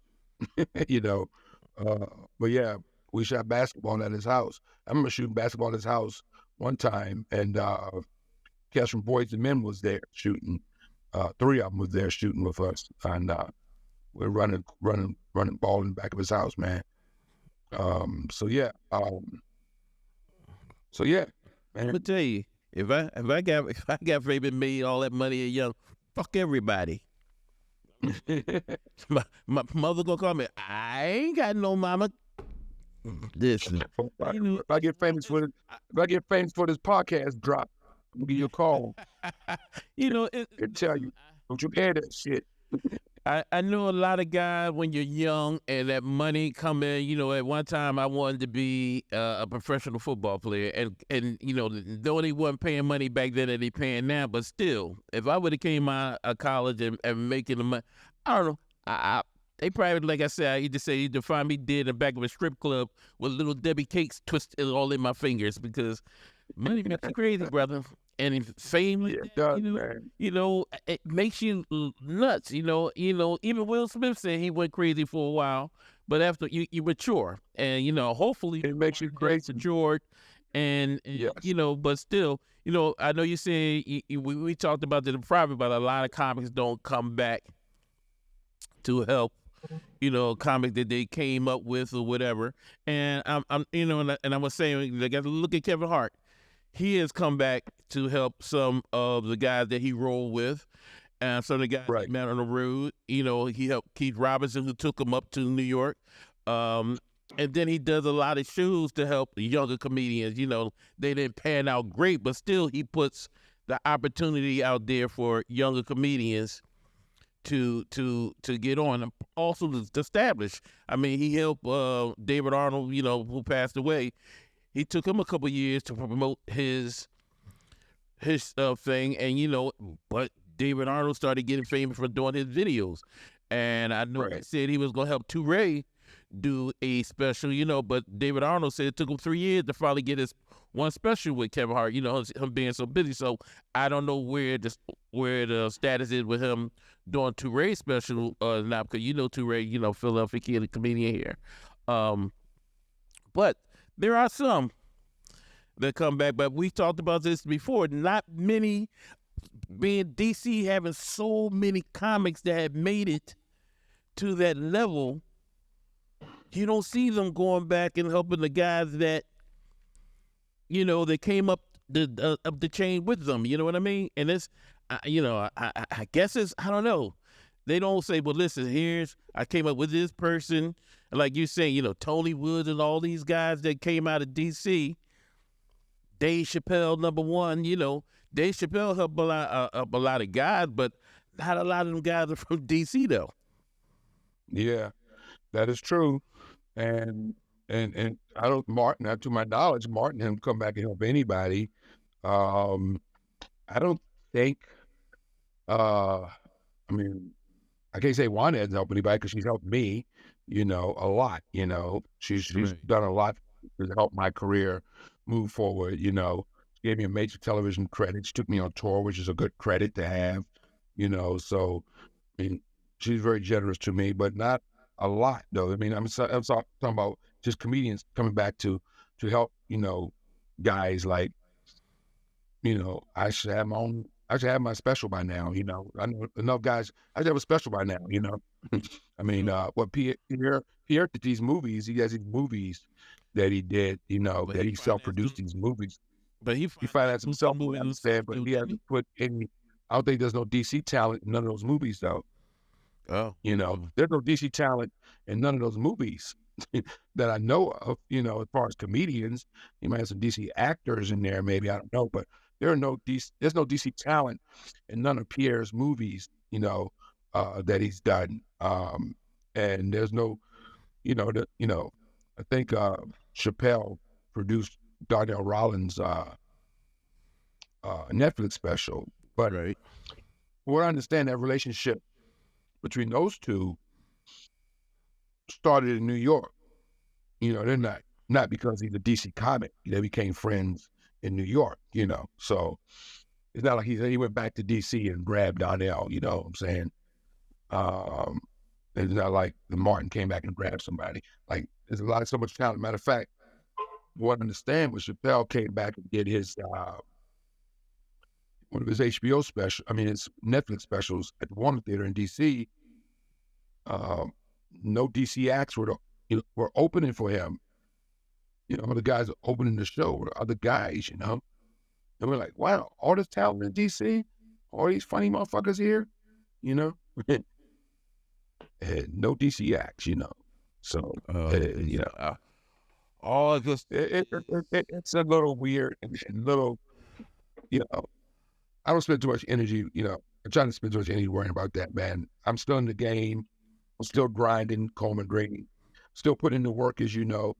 But yeah, we shot basketball at his house. I remember shooting basketball at his house one time, and Cash from Boys and Men was there shooting. 3 of them was there shooting with us, and we're running ball in the back of his house, man. So yeah, man. I'm gonna tell you, if I got Fabian made all that money young, fuck everybody. my mother gonna call me. I ain't got no mama. Listen, if I get famous for this podcast drop, I'll give you a call. And tell you, don't you hear that shit? I know a lot of guys when you're young and that money come in. At one time I wanted to be a professional football player, and though they wasn't paying money back then that they paying now, but still, if I would have came out of college and making the money, I don't know. They probably, like I said, I used to say, you'd find me dead in the back of a strip club with little Debbie cakes twisted all in my fingers, because money makes you crazy, brother. And fame, it does, man. It makes you nuts. Even Will Smith said he went crazy for a while, but after you mature, and hopefully it makes you crazy, matured, and yes. But still, I know you saying we talked about this in private, but a lot of comics don't come back to help. Comic that they came up with or whatever, and I'm and I was saying, I got to look at Kevin Hart. He has come back to help some of the guys that he rolled with, and some of the guys he met on the road. He helped Keith Robinson, who took him up to New York. And then he does a lot of shows to help younger comedians. They didn't pan out great, but still he puts the opportunity out there for younger comedians to get on, and also to establish. He helped David Arnold, who passed away. He took him a couple years to promote his thing, and but David Arnold started getting famous for doing his videos, and I know he said he was gonna help Touré do a special, but David Arnold said it took him 3 years to finally get his one special with Kevin Hart, him being so busy. So I don't know where the status is with him doing Touré's special now, because Touré, Philadelphia kid, comedian here. But there are some that come back, but we talked about this before. Not many, being DC having so many comics that have made it to that level, you don't see them going back and helping the guys that, that came up the chain with them. You know what I mean? And it's, I guess it's, I don't know. They don't say, well, listen, I came up with this person. And like you saying, Tony Woods and all these guys that came out of DC, Dave Chappelle, number one, Dave Chappelle helped a lot of guys, but not a lot of them guys are from DC though. Yeah, that is true. And I don't, Martin, to my knowledge, Martin didn't come back and help anybody. I don't think, I mean, I can't say Wanda hasn't helped anybody because she's helped me, a lot, she's done a lot to help my career move forward, She gave me a major television credit. She took me on tour, which is a good credit to have, so, I mean, she's very generous to me, but not a lot though. I mean, I'm talking about just comedians coming back to help, guys like, I should have my special by now, I know enough guys, I should have a special by now, I mean, what Pierre did these movies, he has these movies that he did, that he self-produced these movies. But he financed himself, I understand, but he hasn't put any, I don't think there's no DC talent in none of those movies though. Oh, there's no DC talent in none of those movies that I know of, as far as comedians. You might have some DC actors in there, maybe, I don't know, but there's no DC talent in none of Pierre's movies, that he's done. And there's no, I think Chappelle produced Donnell Rollins' Netflix special, but right. What I understand, that relationship between those two started in New York. They're not because he's a DC comic. They became friends in New York, So it's not like he went back to DC and grabbed Donnell, you know what I'm saying? It's not like the Martin came back and grabbed somebody. Like, there's so much talent. Matter of fact, what I understand was Chappelle came back and did his one of his HBO specials, his Netflix specials at the Warner Theater in DC. No DC acts were opening for him. The guys opening the show were other guys, And we're like, wow, all this talent in DC, all these funny motherfuckers here, no DC acts, So, all just it's a little weird and little, I don't spend too much energy, I'm trying to spend too much energy worrying about that, man. I'm still in the game. I'm still grinding, Coleman Gene. Still putting in the work, as you know.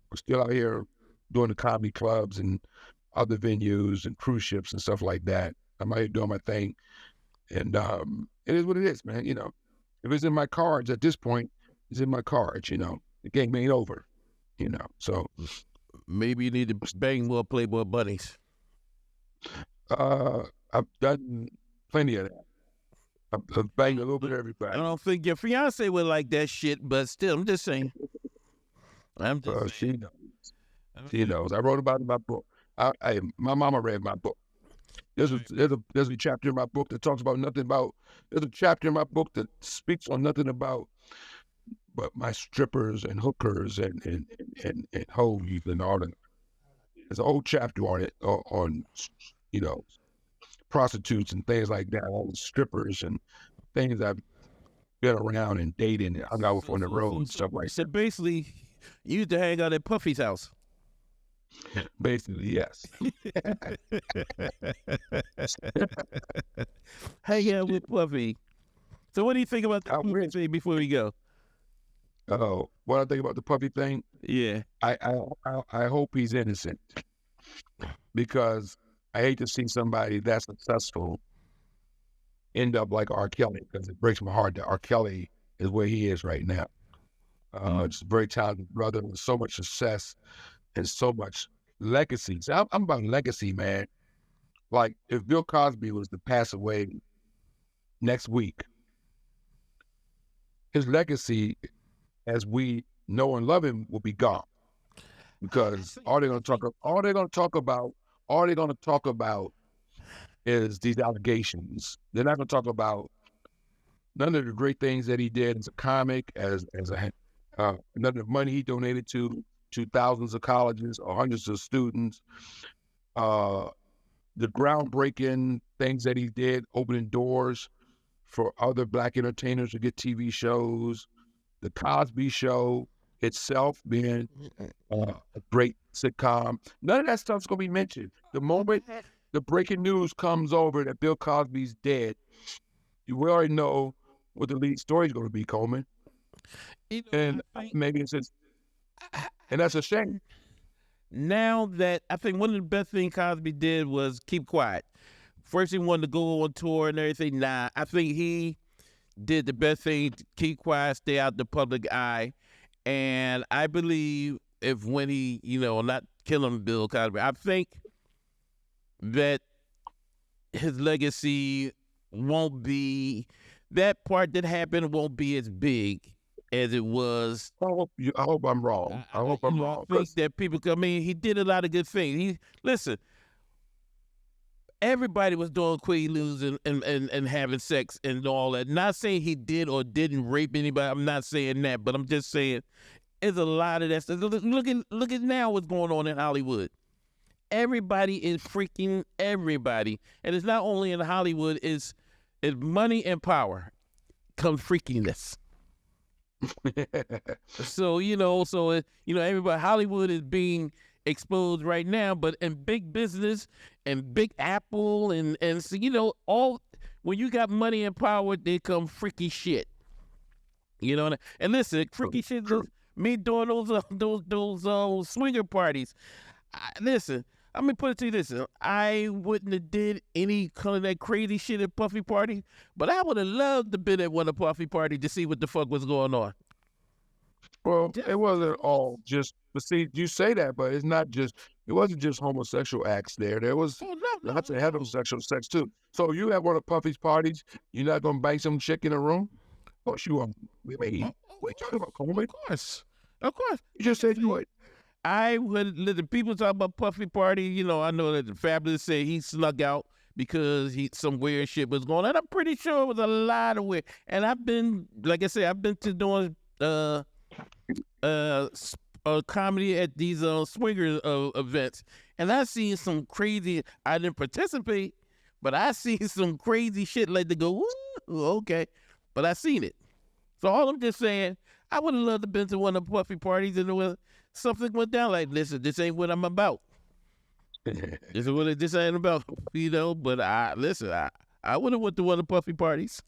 We're still out here doing the comedy clubs and other venues and cruise ships and stuff like that. I'm out here doing my thing. And it is what it is, man. If it's in my cards at this point, it's in my cards, The game ain't over, So maybe you need to bang more Playboy bunnies. I've done plenty of that. I've banged a little bit of everybody. I don't think your fiance would like that shit, but still, I'm just saying. She knows. She knows. I wrote about it in my book. My mama read my book. There's a chapter in my book that talks about nothing about. There's a chapter in my book that speaks on nothing about but my strippers and hookers and hoes and all that. There's a whole chapter on it on prostitutes and things like that, all the strippers and things I've been around and dating and hung out with on the road and stuff like that. So basically, you used to hang out at Puffy's house. Basically, yes. Hang out with Puffy. So what do you think about the Puffy thing before we go? Oh, what I think about the Puffy thing? Yeah. I hope he's innocent, because I hate to see somebody that successful end up like R. Kelly, because it breaks my heart that R. Kelly is where he is right now. Just a very talented brother with so much success and so much legacy. So I'm about legacy, man. Like, if Bill Cosby was to pass away next week, his legacy, as we know and love him, will be gone. Because all they're going to talk about is these allegations. They're not going to talk about none of the great things that he did as a comic, none of the money he donated to thousands of colleges or hundreds of students, the groundbreaking things that he did, opening doors for other Black entertainers to get TV shows, the Cosby Show itself being a great sitcom. None of that stuff's going to be mentioned. The moment the breaking news comes over that Bill Cosby's dead, we already know what the lead story is going to be, Coleman. And maybe it's just, and that's a shame. Now that I think one of the best things Cosby did was keep quiet. First, he wanted to go on tour and everything. Nah, I think he did the best thing: to keep quiet, stay out the public eye. And I believe when he, not killing Bill Cosby, I think that his legacy won't be, that part that happened won't be as big as it was. I hope I'm wrong. I hope I'm wrong. I think that people, he did a lot of good things. Listen, everybody was doing quaaludes and having sex and all that. Not saying he did or didn't rape anybody. I'm not saying that, but I'm just saying there's a lot of that stuff. Look at now what's going on in Hollywood. Everybody is freaking everybody. And it's not only in Hollywood, it's money and power comes freakiness. So, everybody, Hollywood is being exposed right now, but in big business and Big Apple and so, all, when you got money and power, they come freaky shit. And listen, freaky shit is me doing those swinger parties. Listen, let me put it to you this: I wouldn't have did any kind of that crazy shit at Puffy party, but I would have loved to been at one of Puffy party to see what the fuck was going on. Well, it wasn't all just, but see, you say that, but it wasn't just homosexual acts there. There was lots of heterosexual sex too. So you at one of Puffy's parties, you're not going to bang some chick in a room? Of course you are. What are you talking about, Coleman? Of course. You just said you would. I would, listen, people talk about Puffy party, I know that the Fabulous say he snuck out because some weird shit was going on. I'm pretty sure it was a lot of weird. And I've been, like I said, I've been to doing comedy at these swinger events, and I seen some crazy. I didn't participate, but I seen some crazy shit like to go, ooh, okay, but I seen it. So all I'm just saying, I would have loved to been to one of the Puffy parties and something went down like, listen, this ain't what I'm about. This ain't about, But I would have went to one of the Puffy parties.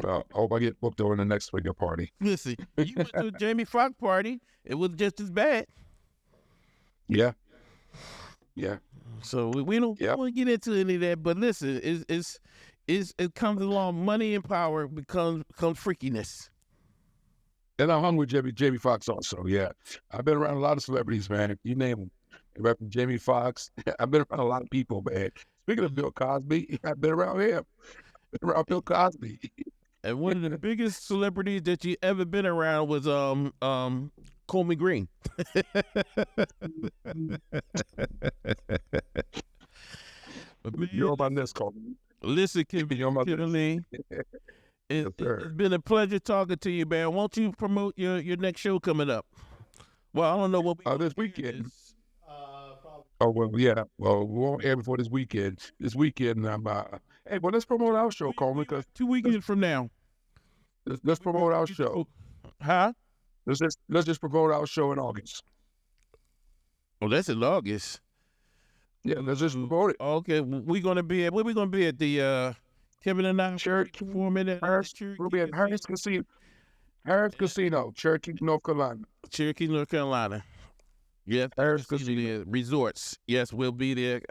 Well, I hope I get booked on the next swinger party. Listen, you went to a Jamie Foxx party. It was just as bad. Yeah. So we don't want to get into any of that. But listen, it comes along. Money and power becomes freakiness. And I hung with Jamie Foxx also. Yeah, I've been around a lot of celebrities, man. You name them. Jamie Foxx. I've been around a lot of people, man. Speaking of Bill Cosby, I've been around him. Around Bill Cosby. And one of the biggest celebrities that you ever been around was Coleman Gene. You're on my list, Coleman. Listen, Kimberly, it's been a pleasure talking to you, man. Won't you promote your next show coming up? Well, I don't know what this weekend. Oh, well, yeah. Well, we won't air before this weekend. This weekend, hey, well, let's promote our show, Coleman. 2 weekends from now. Let's promote our show. Huh? Let's just promote our show in August. Oh, that's in August. Yeah, let's just promote it. Okay, where we gonna be at the Kevin and I Church 4 minute. We'll be at Harris Casino, Cherokee, North Carolina. Cherokee, North Carolina. Yes, Harris Casino Resorts. Yes, we'll be there.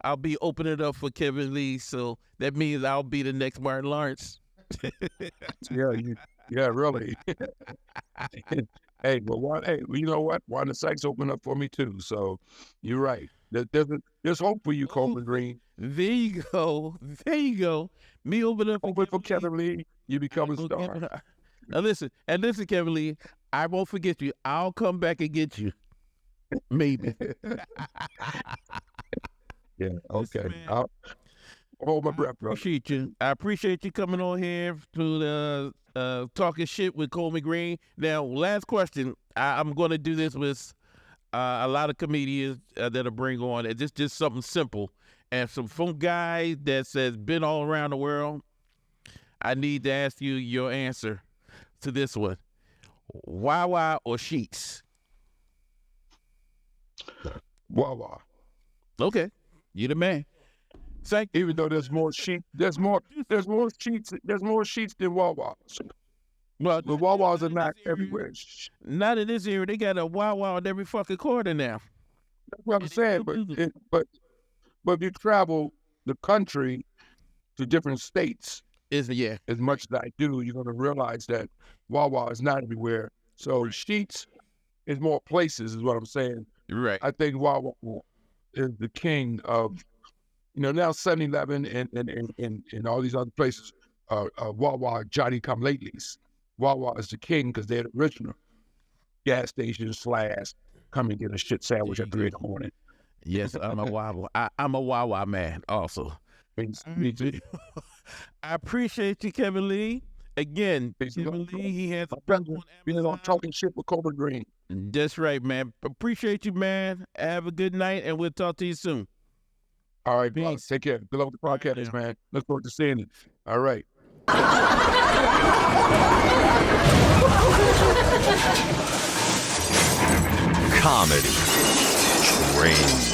I'll be opening it up for Kevin Lee, so that means I'll be the next Martin Lawrence. Yeah, Yeah, really. Hey, you know what? Wanda Sykes opened up for me too. So you're right. There's hope for you, Coleman Green. There you go. There you go. Me open up for Kevin Lee. You become a star. Now listen, Kevin Lee, I won't forget you. I'll come back and get you. Maybe. Yeah. Okay. I'll hold my breath, bro. Appreciate you. I appreciate you coming on here to the Talking Shit with Coleman Green. Now, last question. I'm going to do this with a lot of comedians that I bring on. It's just something simple. And some fun guy that says been all around the world. I need to ask you your answer to this one. Wawa or sheets? Wawa. Okay. You the man. Even though there's more sheets than Wawa. Well, the Wawas are not everywhere. Not in this area. They got a Wawa on every fucking corner now. That's what I'm saying. But if you travel the country to different states, as much as I do, you're going to realize that Wawa is not everywhere. So sheets is more places, is what I'm saying. Right. I think Wawa is the king of, now 7-Eleven and all these other places, Wawa Johnny-come-latelys. Wawa is the king because they're the original gas station / come and get a shit sandwich at 3 a.m. Yes, I'm a Wawa. I'm a Wawa man also. Me too. I appreciate you, Kevin Lee. Again, Kevin Lee, he has a book on Amazon. On Talking Shit with Coleman Green. That's right, man. Appreciate you, man. Have a good night, and we'll talk to you soon. All right, peace. Take care. Good luck with the podcast, man. Look forward to seeing it. All right. Comedy Train.